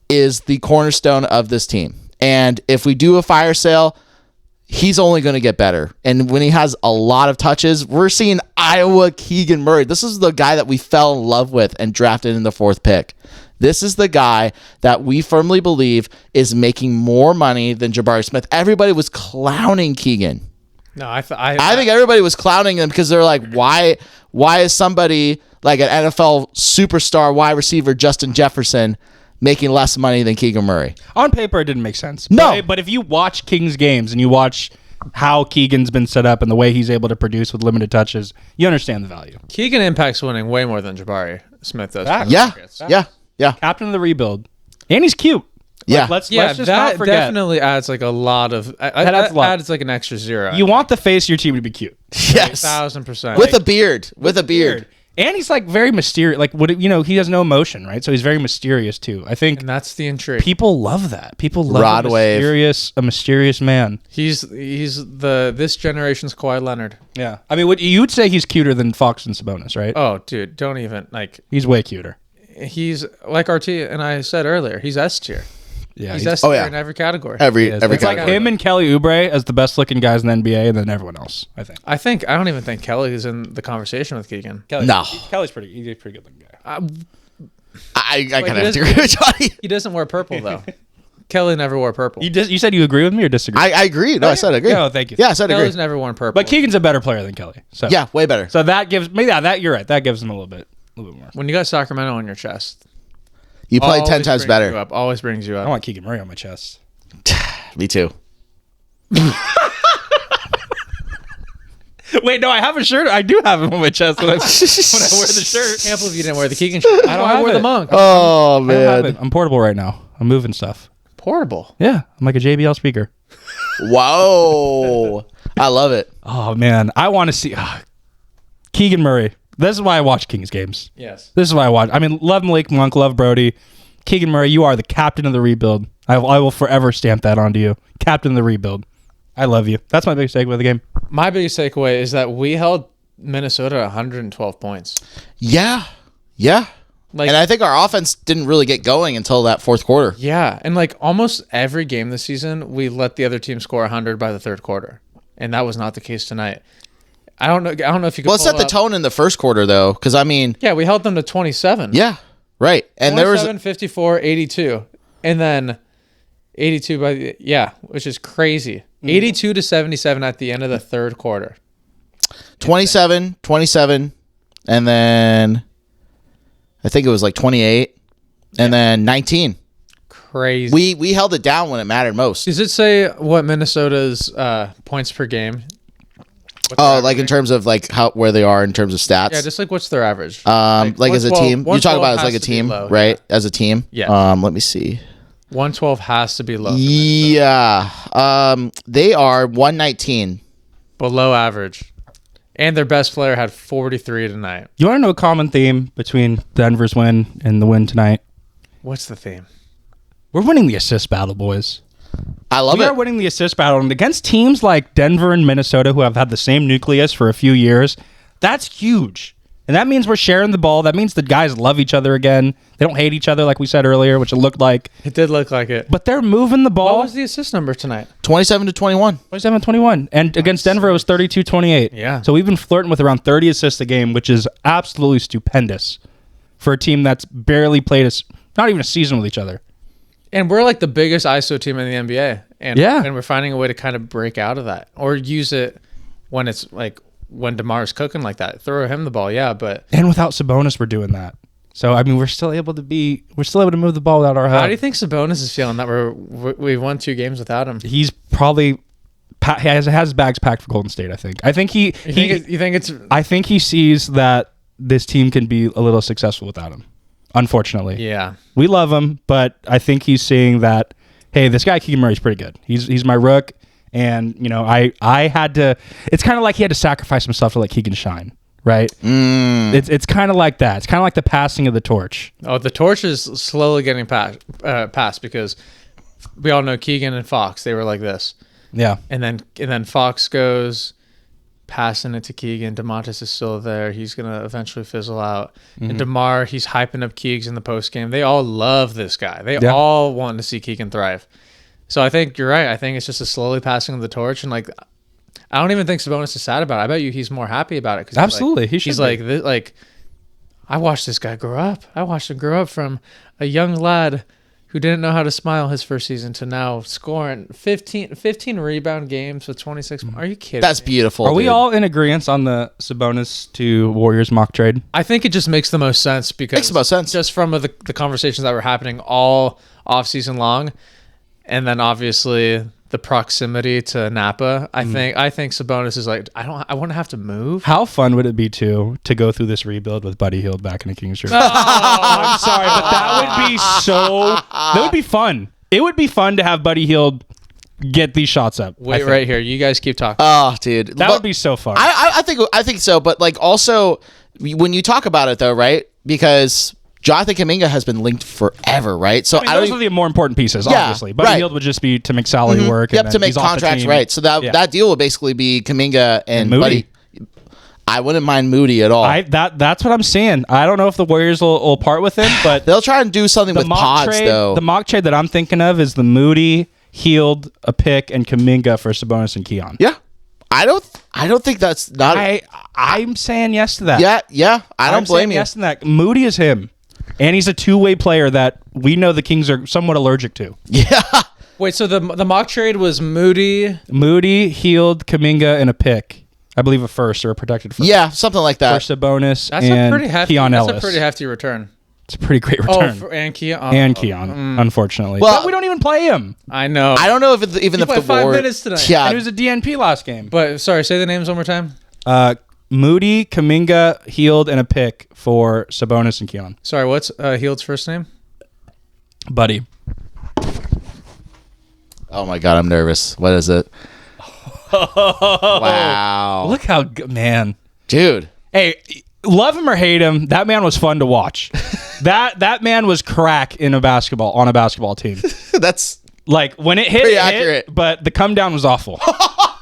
is the cornerstone of this team. And if we do a fire sale, he's only going to get better. And when he has a lot of touches, we're seeing Iowa Keegan Murray. This is the guy that we fell in love with and drafted in the 4th pick. This is the guy that we firmly believe is making more money than Jabari Smith. Everybody was clowning Keegan. No, I think everybody was clowning him because they're like, why is somebody like an NFL superstar wide receiver, Justin Jefferson, making less money than Keegan Murray? On paper, it didn't make sense. No. But if you watch Kings games and you watch how Keegan's been set up and the way he's able to produce with limited touches, you understand the value. Keegan impacts winning way more than Jabari Smith does. Yeah. Captain of the rebuild. And he's cute. Yeah. Let's just that not forget. definitely adds like a lot of. That adds like an extra zero. You want the face of your team to be cute. Yes. 1,000%. With a beard. And he's like very mysterious. Like, he has no emotion, right? So he's very mysterious too. I think And that's the intrigue. people love that. People love Rod Wave. a mysterious man. He's this generation's Kawhi Leonard. Yeah. I mean, you would say he's cuter than Fox and Sabonis, right? Oh, dude, don't even like. He's way cuter. He's like RT and I said earlier. He's S tier. Yeah. He's S tier in every category. Every it's like category. him and Kelly Oubre as the best looking guys in the NBA, and then everyone else, I think. I don't even think Kelly is in the conversation with Keegan. No. He's a pretty good looking guy. I kind of have to agree with Johnny. He doesn't wear purple though. Kelly never wore purple. You said you agree with me or disagree? I agree. No, I said agree. Oh, thank you. Yeah, I said Kelly's agree. never worn purple. But Keegan's a better player than Kelly. So Yeah, way better. So that gives you're right. That gives him a little bit more. When you got Sacramento on your chest, You played 10 times better. Always brings you I up. want Keegan Murray on my chest. Me too. Wait, no, I have a shirt. I do have him on my chest when I wear the shirt. Can't believe you didn't wear the Keegan shirt. I wore the monk. Oh, I don't have man. it. I'm portable right now. I'm moving stuff. Portable. Yeah, I'm like a JBL speaker. Whoa. I love it. Oh man, I want to see Keegan Murray. This is why I watch Kings games. Yes. This is why I watch. I mean, love Malik Monk, love Brody. Keegan Murray, you are the captain of the rebuild. I will forever stamp that onto you. Captain of the rebuild. I love you. That's my biggest takeaway of the game. My biggest takeaway is that we held Minnesota at 112 points. Yeah. Yeah. Like, And I think our offense didn't really get going until that 4th quarter. yeah, and like almost every game this season, we let the other team score 100 by the 3rd quarter, and that was not the case tonight. I don't know if you could. Well, it set the tone in the 1st quarter, though, because, I mean. Yeah, we held them to 27. Yeah. Right. And there was. 54, 82, and then 82 which is crazy. 82 to 77 at the end of the 3rd quarter. 27, and then I think it was like 28, and then 19. Crazy. We held it down when it mattered most. Does it say what Minnesota's points per game? Oh, like in terms of like where they are in terms of stats. Yeah, just like what's their average? Like as a team. You talk about it as like a team, low, right? Yeah. As a team. Yeah. Let me see. 112 has to be low. Yeah. They are 119. Below average. And their best player had 43 tonight. You want to know a common theme between Denver's win and the win tonight? What's the theme? We're winning the assist battle, boys. I love We it. are winning the assist battle, and against teams like Denver and Minnesota, who have had the same nucleus for a few years, that's huge. And that means we're sharing the ball. That means the guys love each other again. They don't hate each other like we said earlier, which it looked like. It did look like it. But they're moving the ball. What was the assist number tonight? 27 to 21. 27-21. And against Denver, it was 32-28. Yeah. So we've been flirting with around 30 assists a game, which is absolutely stupendous for a team that's barely played not even a season with each other. And we're like the biggest ISO team in the NBA. And, Yeah. and we're finding a way to kind of break out of that or use it when it's like when DeMar's cooking like that. Throw him the ball, yeah, but And without Sabonis, we're doing that. So I mean, we're still able to move the ball without our help. How do you think Sabonis is feeling that we won 2 games without him? He's probably he has bags packed for Golden State. I think he. I think he sees that this team can be a little successful without him. Unfortunately, yeah, we love him, but I think he's seeing that. Hey, this guy Keegan Murray is pretty good. He's my rook, and I had to. It's kind of like he had to sacrifice himself to let Keegan shine. Right? It's kind of like that. It's kind of like the passing of the torch. Oh, the torch is slowly getting passed because we all know Keegan and Fox. They were like this. Yeah. And then Fox goes passing it to Keegan. DeMontis is still there. He's going to eventually fizzle out. And DeMar, he's hyping up Keegs in the postgame. They all love this guy. They all want to see Keegan thrive. So I think you're right. I think it's just a slowly passing of the torch. And like, I don't even think Sabonis is sad about it. I bet you he's more happy about it. Cause absolutely. He's like, I watched this guy grow up. I watched him grow up from a young lad who didn't know how to smile his first season to now scoring 15 rebound games with 26. Are you kidding? That's beautiful. Are we all in agreement on the Sabonis to Warriors mock trade? I think it just makes the most sense because makes the most sense. Just from the conversations that were happening all off season long, and then obviously the proximity to Napa. I think Sabonis is like, I want to have to move. How fun would it be to go through this rebuild with Buddy Hield back in a Kings jersey? Oh, I'm sorry, but that would be fun. It would be fun to have Buddy Hield get these shots up. Wait right here. You guys keep talking. Oh, dude. That would be so fun. I think so, but like also when you talk about it though, right? Because Jonathan Kuminga has been linked forever, right? So those are the more important pieces, obviously. Buddy Hield would just be to make salary work. Yep, to make contracts, right? So that deal would basically be Kuminga and Moody. Buddy. I wouldn't mind Moody at all. That's what I'm saying. I don't know if the Warriors will part with him, but they'll try and do something with pods, though. The mock trade that I'm thinking of is the Moody, Hield, a pick, and Kuminga for Sabonis and Keon. Yeah. I don't think that's not. I'm saying yes to that. Yeah. I don't blame you. Yes to that. Moody is him. And he's a two-way player that we know the Kings are somewhat allergic to. Yeah. Wait, so the mock trade was Moody, Hield, Kuminga, and a pick. I believe a first or a protected first. Yeah, something like that. For Sabonis that's and a pretty hefty, Keon Ellis. That's a pretty hefty return. It's a pretty great return. And Keon. Unfortunately. Well, but we don't even play him. I know. I don't know if even if the 5 minutes tonight. Yeah. And it was a DNP last game. But sorry, say the names one more time. Moody, Kuminga, Hield, and a pick for Sabonis and Keon. Sorry, what's Hield's first name? Buddy. Oh my God, I'm nervous. What is it? Wow. Look how good, man. Dude. Hey, love him or hate him, that man was fun to watch. that man was crack on a basketball team. That's like when it hit, pretty accurate. But the come down was awful.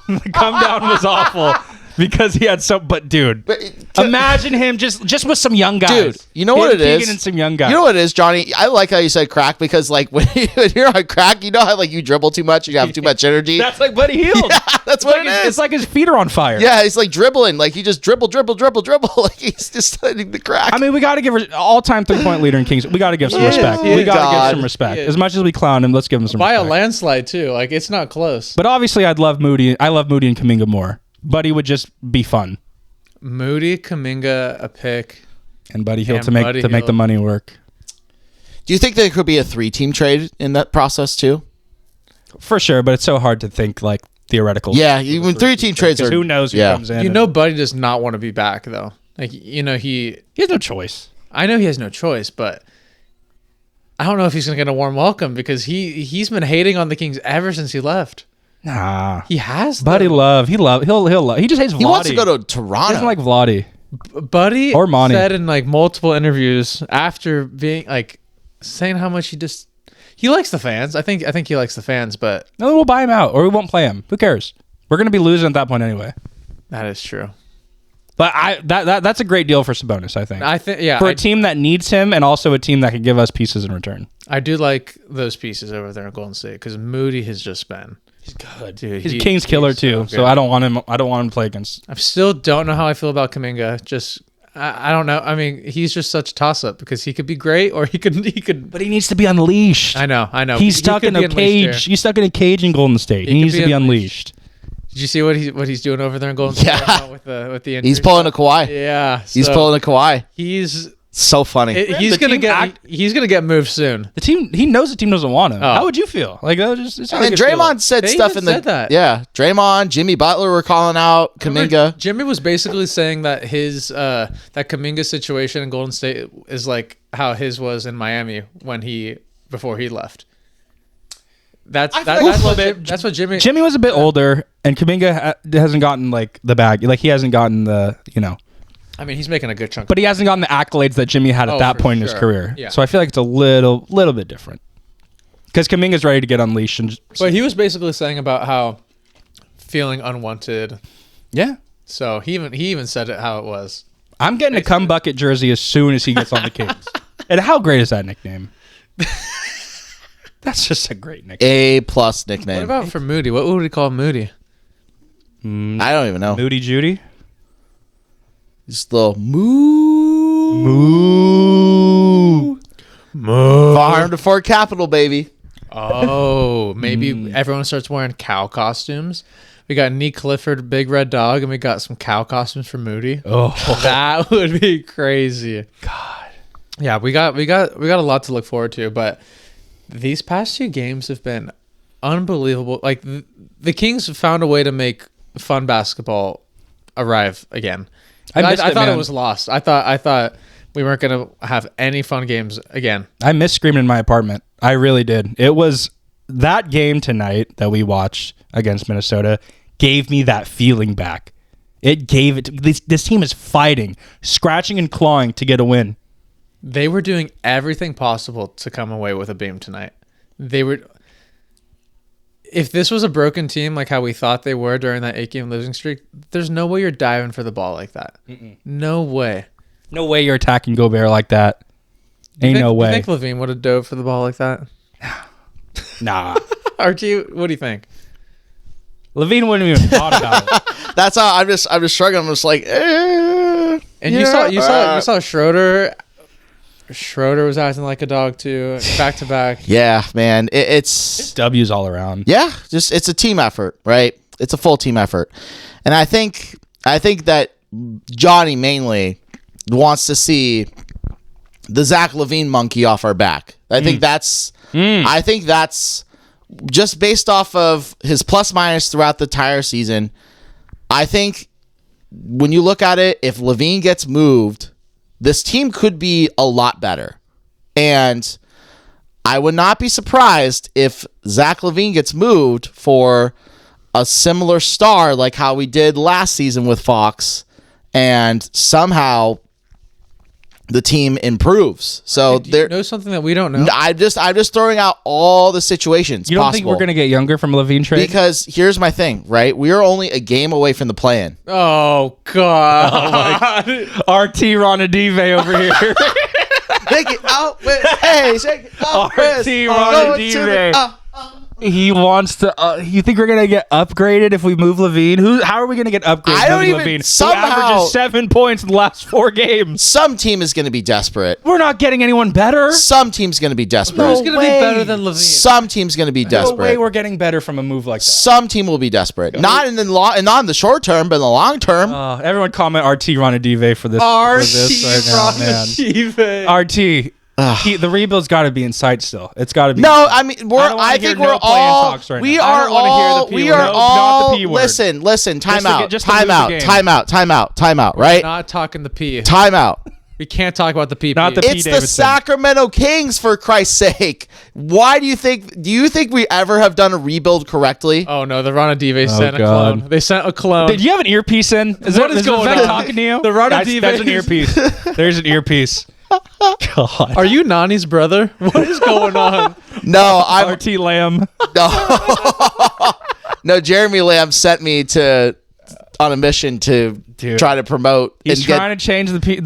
The come down was awful. Because he had but dude, imagine him just with some young guys. Dude, you know what it is? And some young guys. You know what it is, Johnny? I like how you said crack because like when you're on crack, you know how like you dribble too much, you have too much energy. That's like Buddy Hield. Yeah, that's what it is. It's like his feet are on fire. Yeah, he's like dribbling, like he just dribble. Like he's just studying the crack. I mean, we got to give her all-time 3-point leader in Kings. We got to give some respect. We got to give some respect. As much as we clown him, let's give him some respect. By a landslide too. Like it's not close. But obviously, I love Moody and Kuminga more. Buddy would just be fun. Moody, Kuminga, a pick, and Buddy Hield to make the money work. Do you think there could be a 3-team trade in that process too? For sure, but it's so hard to think like theoretical. Yeah, even 3-team trades are. Who knows who comes in? Buddy does not want to be back though. Like he has no choice. I know he has no choice, but I don't know if he's going to get a warm welcome because he's been hating on the Kings ever since he left. Nah, he has. Buddy love. He'll love. He just hates Vladdy. He wants to go to Toronto. He doesn't like Vladdy. Buddy or Monty said in like multiple interviews after being like saying how much he likes the fans. I think he likes the fans, but no, we'll buy him out or we won't play him. Who cares? We're gonna be losing at that point anyway. That is true. But that's a great deal for Sabonis. I think for a team that needs him and also a team that can give us pieces in return. I do like those pieces over there in Golden State because Moody has just been. He's good, dude. He's King's killer too. So I don't want him. I don't want him to play against. I still don't know how I feel about Kuminga. Just I don't know. I mean, he's just such a toss up because he could be great or he could. But he needs to be unleashed. I know. He's stuck in a cage. He's stuck in a cage in Golden State. He needs to be unleashed. Did you see what he's doing over there in Golden State with the injury? He's pulling a Kawhi. Yeah, he's pulling a Kawhi. He's So funny. He's gonna get moved soon. The team, he knows the team doesn't want him. Oh. How would you feel? Like that was just. And Draymond said They stuff even in the said that. Yeah, Draymond, Jimmy Butler were calling out Kuminga. Jimmy was basically saying that his that Kuminga situation in Golden State is like how his was in Miami before he left. That's what Jimmy. Jimmy was a bit older, and Kuminga hasn't gotten like the bag. Like he hasn't gotten the I mean, he's making a good chunk. but he hasn't gotten the accolades that Jimmy had at that for point in his sure. career. Yeah. So I feel like it's a little bit different because Kuminga's ready to get unleashed. But he was basically saying about how feeling unwanted. Yeah, So he even said it how it was. I'm getting a cum bucket jersey as soon as he gets on the Kings. And how great is that nickname? That's just a great nickname. A+ nickname. What about for Moody? What would we call Moody? I don't even know. Moody Judy. Just a little moo. Moo. Farm to Fort Capital, baby. Oh, maybe everyone starts wearing cow costumes. We got Nee Clifford, Big Red Dog, and we got some cow costumes for Moody. Oh, That would be crazy. God. Yeah, we got a lot to look forward to, but these past 2 games have been unbelievable. Like the Kings have found a way to make fun basketball arrive again. I thought it was lost. I thought we weren't gonna have any fun games again. I miss screaming in my apartment. I really did. It was that game tonight that we watched against Minnesota gave me that feeling back. It gave it. This team is fighting, scratching and clawing to get a win. They were doing everything possible to come away with a beam tonight. They were. If this was a broken team like how we thought they were during that 8-game losing streak, there's no way you're diving for the ball like that. No way. No way you're attacking Gobert like that. Ain't no way. You think Levine would have dove for the ball like that? Nah. Archie, what do you think? Levine wouldn't even thought about it. That's how I'm just struggling. I'm just like, And yeah. you saw Schroeder. Schroeder was acting like a dog too, back to back. Yeah, man. It's W's all around. yeah, just it's a team effort, right? It's a full team effort. And I think that Johnny mainly wants to see the Zach LaVine monkey off our back. I think that's just based off of his plus minus throughout the entire season. I think when you look at it, if LaVine gets moved, this team could be a lot better. And I would not be surprised if Zach LaVine gets moved for a similar star like how we did last season with Fox, and somehow the team improves. So Do you know something that we don't know? I'm just throwing out all the situations You don't possible. think we're going to get younger from a Levine trade? Because here's my thing, right? We are only a game away from the play-in. Oh God! RT Ronadive over here. Shake it out with, hey, shake it out with. RT Ronadive. He wants to. You think we're gonna get upgraded if we move Levine? How are we gonna get upgraded? I don't moving even- Levine, who somehow- averages 7 points in the last 4 games. Some team is going to be desperate. We're not getting anyone better. Some team's going to be desperate. Who's gonna way. be better than Levine? Some team's going to be No desperate. way we're getting better from a move like that. Some team will be desperate. Not in the not in the short term, but in the long term. Everyone comment RT Ronadive for this. for this right now, man. RT. The rebuild's got to be in sight still. It's got to be. No, I mean I think we're all right we now. are I don't wanna hear the all P we word. are Nope, all not the P word. listen, time to out. get- just to Time lose the out. game. Time out, right? Not talking the P. Time out. We can't talk about the P. Not the It's the Davidson. Sacramento Kings, for Christ's sake. Why do you think we ever have done a rebuild correctly? Oh no, the Ronadive sent a God. clone. They sent a clone. Did you have an earpiece in? What is going Vivek on? talking to you? The Ronadive That's an is- earpiece. There's an earpiece. God. Are you Nani's brother? What is going on? No, I'm RT Lamb? no. Jeremy Lamb sent me on a mission to try to promote. He's and get, trying to change the.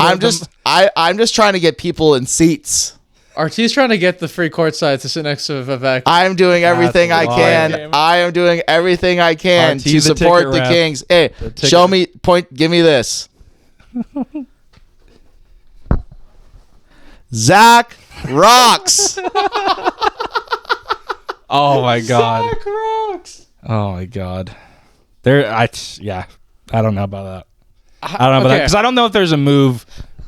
I'm just trying to get people in seats. RT's trying to get the free court side to sit next to Vivek. I'm doing everything I That's can. wild. I am doing everything I can RT to the support ticket the rep. Kings. Hey, show me give me this. Zach rocks. Oh my God. Zach rocks. Oh my God. I don't know about that. I don't know about that because I don't know if there's a move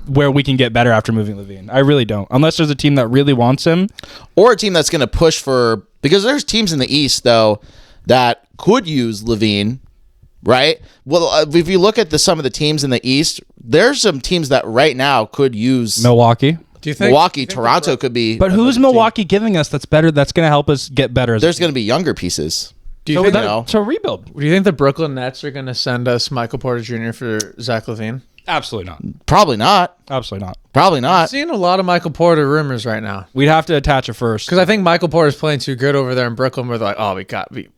where we can get better after moving Levine. I really don't. Unless there's a team that really wants him. Or a team that's going to push for, because there's teams in the East, though, that could use Levine, right? Well, if you look at some of the teams in the East, there's some teams that right now could use Milwaukee. Do you think Milwaukee, Toronto could be. But who's Milwaukee giving us that's better, that's going to help us get better? There's going to be younger pieces. Do you think so rebuild. Do you think the Brooklyn Nets are going to send us Michael Porter Jr. for Zach LaVine? Absolutely not. Probably not. Absolutely not. Probably I'm not. seeing a lot of Michael Porter rumors right now. We'd have to attach it first. Because I think Michael Porter's playing too good over there in Brooklyn. Where they're like, oh,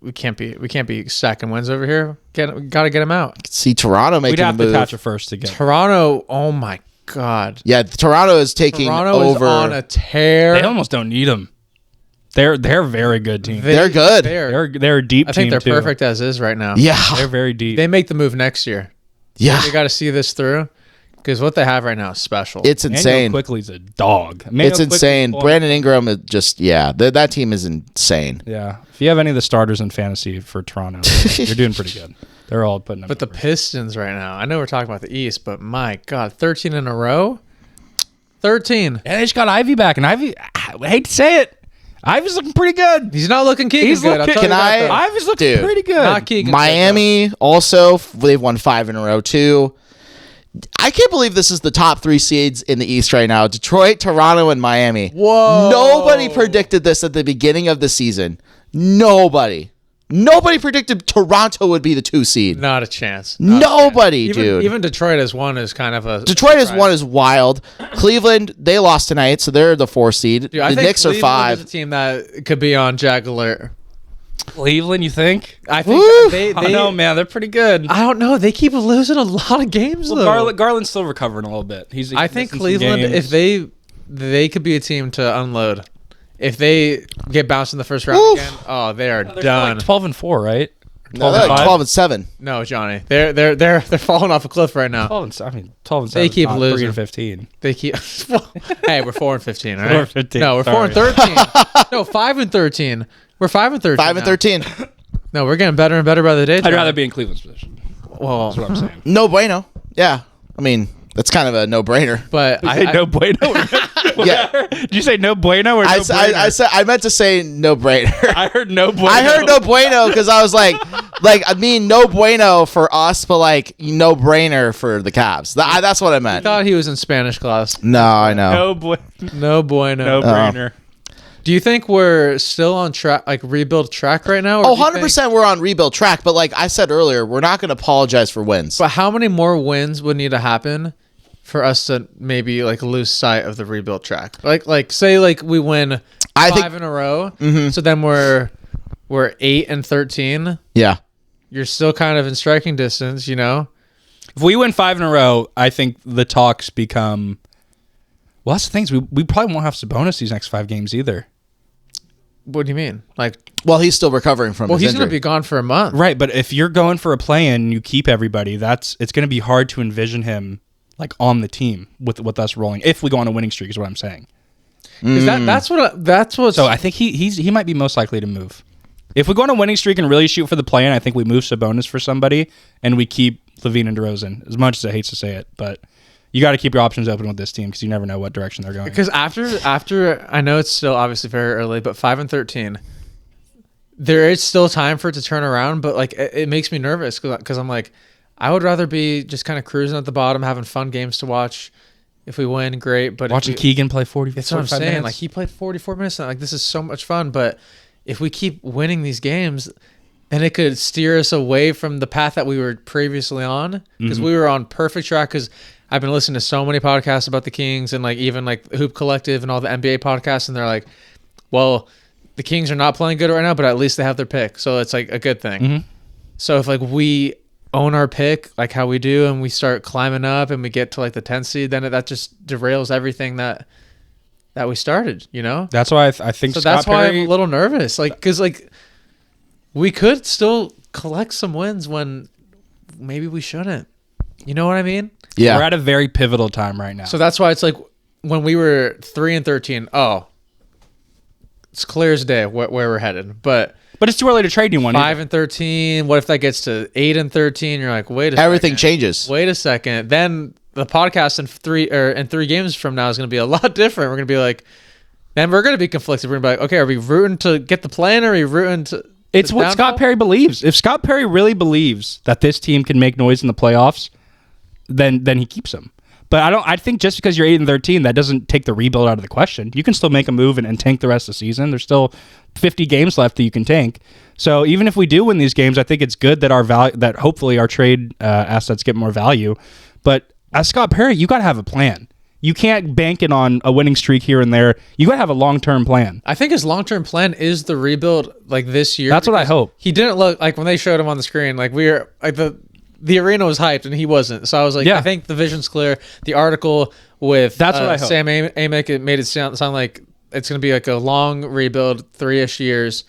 we can't be stacking wins over here. Got to get him out. See Toronto making We'd have a to move. attach it first to get. Toronto. Oh my God. Yeah, Toronto is taking Toronto over. is on a tear. They almost don't need him. They're a very good team. They're good. They're a deep team. I think they're too. perfect as is right now. Yeah. They're very deep. They make the move next year. Yeah. They got to see this through because what they have right now is special. It's insane. Quickly's a dog. It's insane. Brandon Ingram is just, that team is insane. Yeah. If you have any of the starters in fantasy for Toronto, you're doing pretty good. They're all putting them. But the Pistons right now, I know we're talking about the East, but my God, 13 in a row? 13. And they just got Ivy back, and Ivy, I hate to say it, Ivy's looking pretty good. He's not looking Keegan good. I'll tell you that, though. Ivy's looking pretty good. Not Keegan. Miami also, they've won 5 in a row too. I can't believe this is the top 3 seeds in the East right now. Detroit, Toronto, and Miami. Whoa. Nobody predicted this at the beginning of the season. Nobody predicted Toronto would be the 2 seed. Not a chance. Nobody, dude. Even Detroit as one is kind of a Detroit as one is wild. Cleveland, they lost tonight, so they're the 4 seed. Dude, the I think Knicks Cleveland are 5. is a team that could be on Jag alert. Cleveland, you think? I think Woo. they I don't know, man. They're pretty good. I don't know. They keep losing a lot of games though. Garland's still recovering a little bit. I think Cleveland, if they could be a team to unload. If they get bounced in the first round Oof. again, oh, they are they're done. like 12-4, right? No, they're like 12-7. No, Johnny, they're falling off a cliff right now. 12-7. They keep losing. 3-15. They keep. Hey, we're 4-15, all right? 4-15. No, we're Sorry. 4-13. No, 5-13. We're 5-13. 5-13. No, we're getting better and better by the day. I'd rather be in Cleveland's position. Well, That's what I'm saying. No bueno. Yeah. I mean, that's kind of a no-brainer. but No bueno. Yeah. Did you say no bueno or no I meant to say no brainer. I heard no bueno. I heard no bueno because I was like I mean no bueno for us, but like no brainer for the Cavs. That's what I I meant. thought he was in Spanish class. No, I know. No bueno. No bueno. No brainer. Do you think we're still on track, like rebuild track right now? Or Oh, do you think- 100% we're on rebuild track, but like I said earlier, we're not going to apologize for wins. But how many more wins would need to happen for us to maybe like lose sight of the rebuild track? Like say like we win I 5 think- in a row, so then we're 8-13. Yeah. You're still kind of in striking distance, you know. If we win 5 in a row, I think the talks become. Well, that's the things. We probably won't have Sabonis these next 5 games either. What do you mean? Like, Well, he's still recovering from well, his he's injury. going to be gone for a month. Right, but if you're going for a play-in and you keep everybody, it's going to be hard to envision him like on the team with us rolling. If we go on a winning streak, is what I'm saying. Is that's what. So I think he might be most likely to move. If we go on a winning streak and really shoot for the play-in, I think we move Sabonis for somebody and we keep Levine and DeRozan. As much as I hate to say it, but you got to keep your options open with this team because you never know what direction they're going. Because after I know it's still obviously very early, but 5-13, there is still time for it to turn around. But like it makes me nervous because I'm like, I would rather be just kind of cruising at the bottom, having fun games to watch. If we win, great. But Watching Keegan play 40. that's what I'm saying. minutes. Like he played 44 minutes, and like this is so much fun. But if we keep winning these games, then it could steer us away from the path that we were previously on because we were on perfect track. Because I've been listening to so many podcasts about the Kings and like even like Hoop Collective and all the NBA podcasts, and they're like, well, the Kings are not playing good right now, but at least they have their pick, so it's like a good thing. So if like we own our pick like how we do and we start climbing up and we get to like the 10th seed, then that just derails everything that we started, you know. That's why I think So Scott that's why Perry, I'm a little nervous, like because like we could still collect some wins when maybe we shouldn't. You know what I mean? Yeah. we're at a very pivotal time right now. So that's why it's like when we were 3-13, oh, it's clear as day where we're headed. But it's too early to trade anyone. 5-13, what if that gets to 8-13? You're like, wait a Everything second. changes. Wait a second. Then the podcast in 3 games from now is going to be a lot different. We're going to be like, man, we're going to be conflicted. We're going to be like, okay, are we rooting to get the plan, or are we rooting to? It's what Scott Perry believes. If Scott Perry really believes that this team can make noise in the playoffs, then he keeps them. But I think just because you're 8-13, that doesn't take the rebuild out of the question. You can still make a move and tank the rest of the season. There's still 50 games left that you can tank. So even if we do win these games, I think it's good that that hopefully our trade assets get more value. But as Scott Perry, you got to have a plan. You can't bank it on a winning streak here and there. You got to have a long-term plan. I think his long-term plan is the rebuild like this year. That's what I hope. He didn't look like when they showed him on the screen, like we were like the arena was hyped and he wasn't. So I was like, I think the vision's clear. The article with that's what I hope. Sam Amick, it made it sound like it's going to be like a long rebuild, 3-ish years.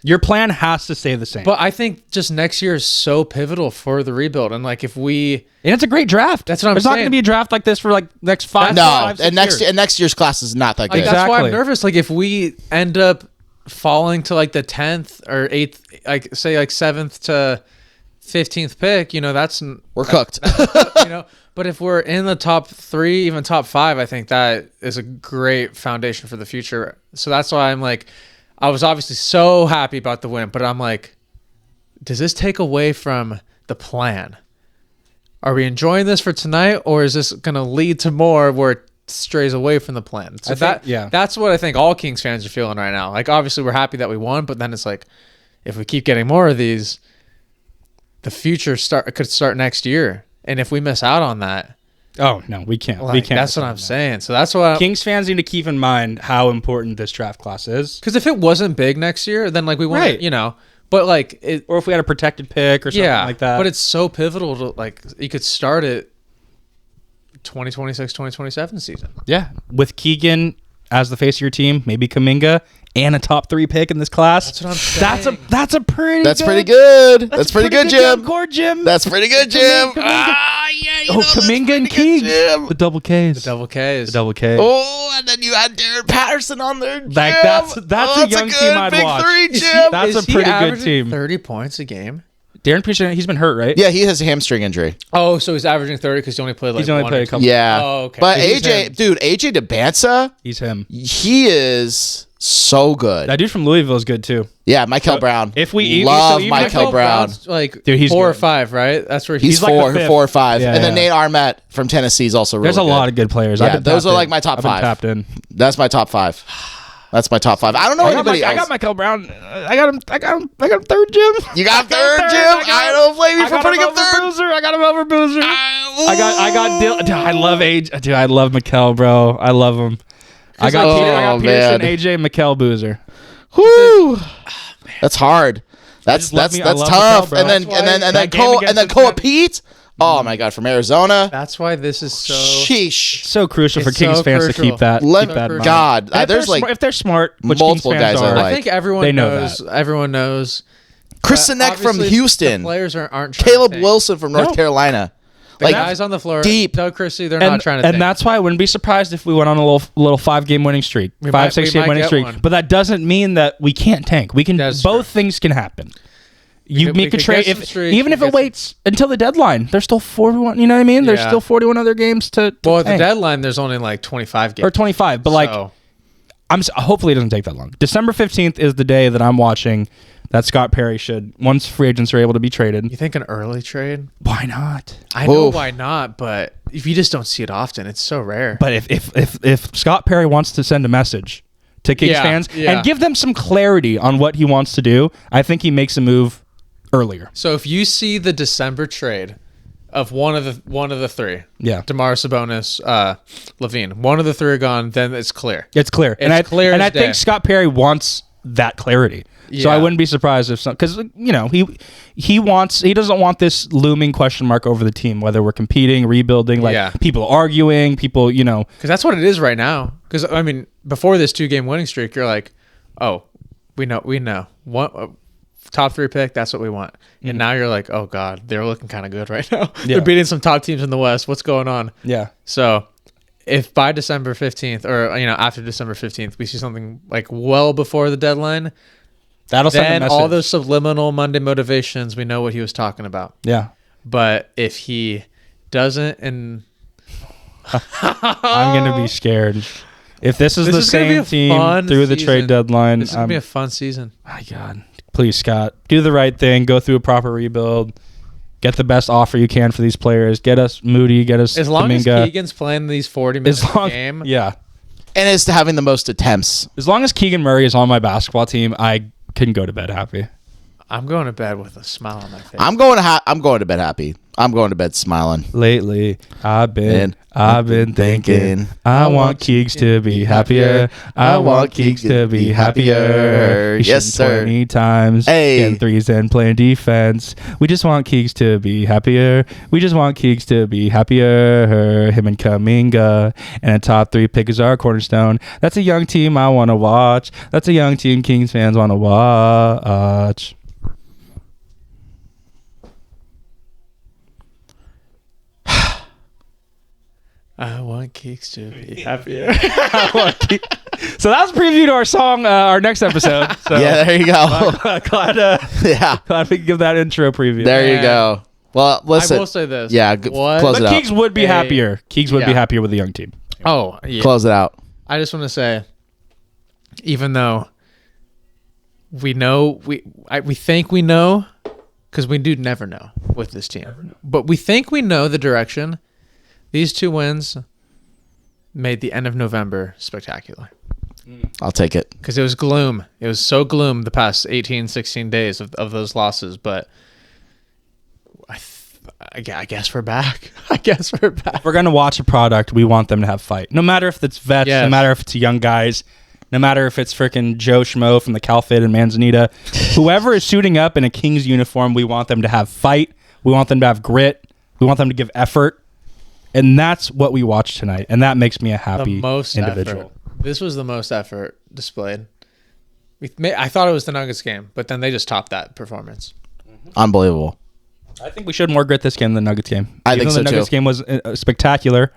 Your plan has to stay the same. But I think just next year is so pivotal for the rebuild. And like if we... And it's a great draft. That's what I'm There's saying. not going to be a draft like this for like next 5 No, 6 and next year's class is not that good. Like, that's why I'm Exactly. nervous. Like if we end up falling to like the 10th or 8th, like say like 7th to 15th pick, that's... We're cooked. But if we're in the top 3, even top 5, I think that is a great foundation for the future. So that's why I'm like... I was obviously so happy about the win, but I'm like, does this take away from the plan? Are we enjoying this for tonight, or is this going to lead to more where it strays away from the plan? So that's what I think all Kings fans are feeling right now. Like, obviously, we're happy that we won, but then it's like, if we keep getting more of these, the future could start next year. And if we miss out on that, oh no, we can't. like, We can't. that's what I'm saying. So that's what Kings fans need to keep in mind how important this draft class is. Because if it wasn't big next year, then like we want, but like it, Or if we had a protected pick or something like that. But it's so pivotal to like you could start it 2026, 2027 season. Yeah, with Keegan as the face of your team, maybe Kuminga and a top 3 pick in this class. That's what I'm saying. That's pretty good. That's pretty good, Jim. Jim. That's pretty good, Jim. Kuminga and Keegan. The double Ks. Double Ks. Oh, and then you had Darren Patterson on there, Jim. Like that's a young team I'd big watch. 3, Jim. That's a pretty good team. 30 points a game. Darren Patterson, he's been hurt, right? Yeah, he has a hamstring injury. Oh, so he's averaging 30 because he only played like He's only one played or a two. couple. Yeah. Oh, okay. But He's him. AJ DeBansa, He's him. he is so good. That dude from Louisville is good too. Yeah, Michael Brown. If we love so even Michael if- Brown. Brown's like Dude, he's 4 or good. 5, right? That's where He's like the 4 fifth. or 5. Yeah, And then yeah. Nate Armette from Tennessee is also really There's a good. lot of good players. Yeah, those are like my top 5. Tapped in. That's my top 5. That's my top 5. I don't know anybody else. I got Michael Brown. I got him third, Jim. You got third, Jim? I don't blame you for putting him third. Boozer. I got him over Boozer. I got Dill. Dude, I love Age. Dude, I love Mikal, bro. I love him. I got Peterson, AJ, Mikal, Boozer. Whoo. That's hard. That's love tough. Mikal, bro. And then Koa Pete. Oh my God, from Arizona. That's why this is so... Sheesh. So crucial for It's Kings so fans crucial. to keep that. Let keep that in mind. God. And There's like if they're smart, which multiple Kings fans guys I are, like. I think everyone They know knows. that. Everyone knows. Chris Sinek from Obviously, Houston. The players aren't trying Caleb to tank. Wilson from North Carolina. The Like guys on the floor, deep. Doug Christie, they're not trying to and tank. that's why I wouldn't be surprised if we went on a little 5-game winning streak, We 6 game might winning get streak. one. But that doesn't mean that we can't tank. We can. That's Both true. things can happen. We You make a could trade get some streaks, even if we it get some- waits until the deadline. There's still 41. You know what I mean? There's Yeah. still 41 other games to Well, at the tank. deadline, there's only like 25 games. Or 25. But like, So, hopefully it doesn't take that long. December 15th is the day that I'm watching that Scott Perry should, once free agents are able to be traded. you think an early trade? Why not? I know Oof. why not, but if you just don't see it often, it's so rare. But if Scott Perry wants to send a message to Kings fans and give them some clarity on what he wants to do, I think he makes a move earlier. So if you see the December trade of one of the 3, Yeah. DeMar Sabonis, Levine, one of the 3 are gone, then it's clear. It's clear. It's clear And as I think day. Scott Perry wants that clarity. So I Yeah. wouldn't be surprised if because he doesn't want this looming question mark over the team, whether we're competing, rebuilding, people arguing, people, Because that's what it is right now. Because, I mean, before this 2-game winning streak, you're like, oh, we know. Top 3 pick, that's what we want. And now you're like, oh, God, they're looking kind of good right now. Yeah. They're beating some top teams in the West. What's going on? Yeah. So if by December 15th or, after December 15th, we see something like well before the deadline, That'll send a then message. all those subliminal Monday motivations, we know what he was talking about. Yeah. But if he doesn't, and I'm gonna be scared. If this is the gonna be same a team fun through the trade season. deadline, This is gonna be a fun season. my God, please, Scott, do the right thing. Go through a proper rebuild. Get the best offer you can for these players. Get us Moody. Get us As long as Kuminga. Keegan's playing these 40 minutes a game, yeah. And is having the most attempts. As long as Keegan Murray is on my basketball team, I can go to bed happy. I'm going to bed with a smile on my face. I'm going to bed happy. I'm going to bed smiling. Lately, I've been thinking. I want Keegs to be happier. I want Keegs to be happier. He's Yes, shooting sir. 20 times, Hey. getting threes and playing defense. We just want Keegs to be happier. We just want Keegs to be happier. Him and Kuminga, and a top 3 pick is our cornerstone. That's a young team I want to watch. That's a young team Kings fans want to watch. I want Keeks to be happier. So that was a preview to our song, our next episode. So Yeah, there you go. glad Yeah, we can give that intro preview. there you Man. go. Well, listen. I will say this. Yeah, What? close But it out. Keegs would be happier. Keegs would be Yeah. happier with a young team. Oh, yeah. Close it out. I just want to say, even though we know, we think we know, because we do never know with this team, but we think we know the direction. These 2 wins made the end of November spectacular. I'll take it. Because it was gloom. It was so gloom the past 18, 16 days of those losses. But I guess we're back. I guess we're back. If we're going to watch a product, we want them to have fight. No matter if it's vets, Yes. no matter if it's young guys, no matter if it's freaking Joe Schmo from the Calfit and Manzanita. Whoever is suiting up in a Kings uniform, we want them to have fight. We want them to have grit. We want them to give effort. And that's what we watched tonight. And that makes me a happy The most individual. effort. This was the most effort displayed. I thought it was the Nuggets game, but then they just topped that performance. Unbelievable. I think we showed more grit this game than the Nuggets game. I Even think though so, the Nuggets too. game was spectacular.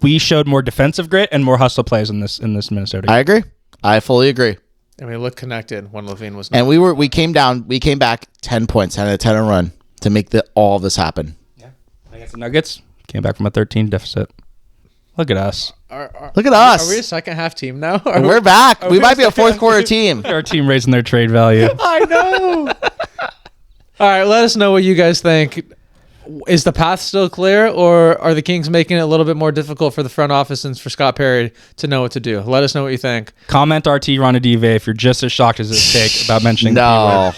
We showed more defensive grit and more hustle plays in this Minnesota game. I agree. I fully agree. And we looked connected when Levine was not. And we came back 10 points, 10 out of 10 and run to make all of this happen. Against the Nuggets, came back from a 13 deficit. Look at us. Look at us. Are we a second half team now? We're back. We might be a fourth quarter team. Our team raising their trade value. I know. All right, let us know what you guys think. Is the path still clear, or are the Kings making it a little bit more difficult for the front office and for Scott Perry to know what to do? Let us know what you think. Comment RT Ronadive if you're just as shocked as his take about mentioning No.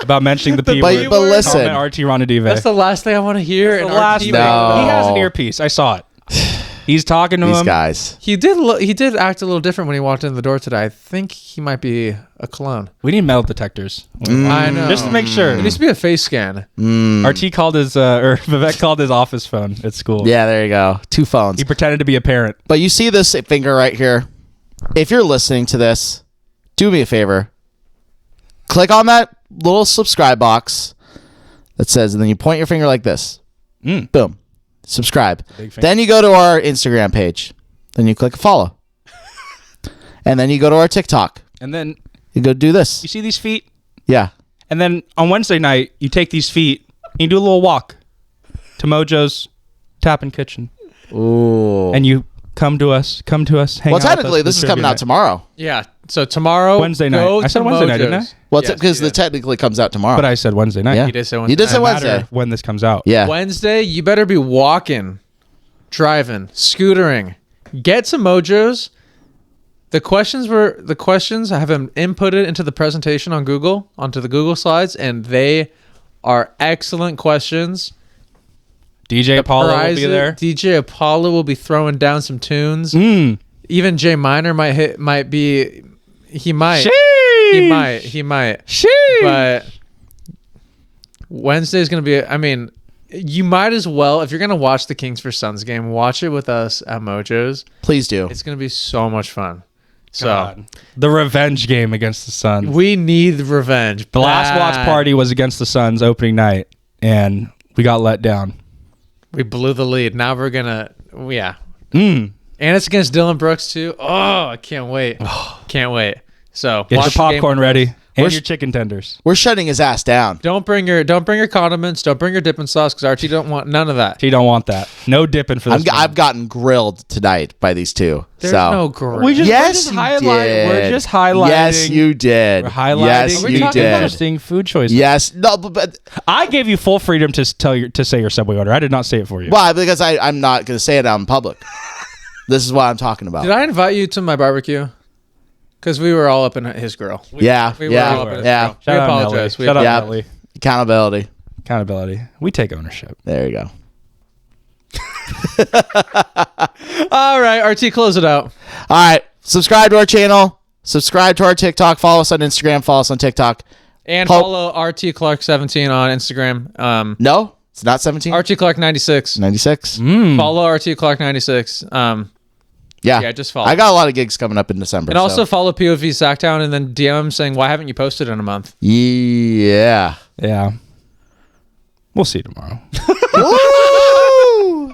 about mentioning the P But- word. but listen. Comment RT Ronadive. That's the last thing I want to hear. The in last our thing. team. No. He has an earpiece. I saw it. He's talking to These him. guys. He did act a little different when he walked in the door today. I think he might be a clone. We need metal detectors. I know. Just to make sure. It needs to be a face scan. RT called his, or Vivek called his office phone at school. Yeah, there you go. 2 phones. He pretended to be a parent. But you see this finger right here? If you're listening to this, do me a favor. Click on that little subscribe box that says, and then you point your finger like this. Boom. Subscribe. Big finger. Then you go to our Instagram page. Then you click follow. And then you go to our TikTok. And then You go do this. you see these feet? Yeah. And then on Wednesday night, you take these feet and you do a little walk to Mojo's Tap and Kitchen. Ooh. And you come to us, hang Well, out with us technically, for this is coming trivia out night. tomorrow. Yeah. So tomorrow, Wednesday night. go I said to Wednesday night, didn't I? Mojo's. Well, Yes, because you the did. technically comes out tomorrow. But I said Wednesday night. Yeah. You did say You did say Doesn't matter Wednesday. when this comes out. Yeah. Wednesday, you better be walking, driving, scootering. Get some Mojos. The questions I have them inputted into the presentation on Google, onto the Google slides, and they are excellent questions. DJ Apollo will be there. DJ Apollo will be throwing down some tunes. Mm. Even Jay Minor might be. He might. Sheesh. He might. Sheesh. But Wednesday is going to be. I mean, you might as well, if you're going to watch the Kings for Suns game, watch it with us at Mojo's. Please do. It's going to be so much fun. So God. The revenge game against the Suns. we need revenge. The last watch party was against the Suns opening night, and we got let down. We blew the lead. Now we're gonna. Yeah. Mm. And it's against Dylan Brooks too. Oh, I can't wait. Can't wait. So Get watch your the game popcorn with us. ready. And your chicken tenders. We're shutting his ass down. Don't bring your condiments. Don't bring your dipping sauce because Archie don't want none of that. He don't want that. No dipping for this. I've gotten grilled tonight by these two. There's so. no grill. We're just you highlighting. did. We're just highlighting. Yes, you did. We're highlighting. Yes, We're you talking did. interesting food choices. Yes. No, but I gave you full freedom to say your Subway order. I did not say it for you. why? Because I'm not going to say it out in public. This is what I'm talking about. Did I invite you to my barbecue? Because we were all up in his grill. Yeah. We were all up in his grill. We apologize. Shut up, Yeah. Nelly. Accountability. Accountability. We take ownership. There you go. All right, RT, close it out. All right. Subscribe to our channel. Subscribe to our TikTok. Follow us on Instagram. Follow us on TikTok. And follow RT Clark 17 on Instagram. No, it's not 17. RT Clark 96. 96. Follow RT Clark 96. Yeah, just follow. I got a lot of gigs coming up in December. And also follow POV Sacktown and then DM him saying, why haven't you posted in a month? Yeah. Yeah. We'll see you tomorrow. Woo!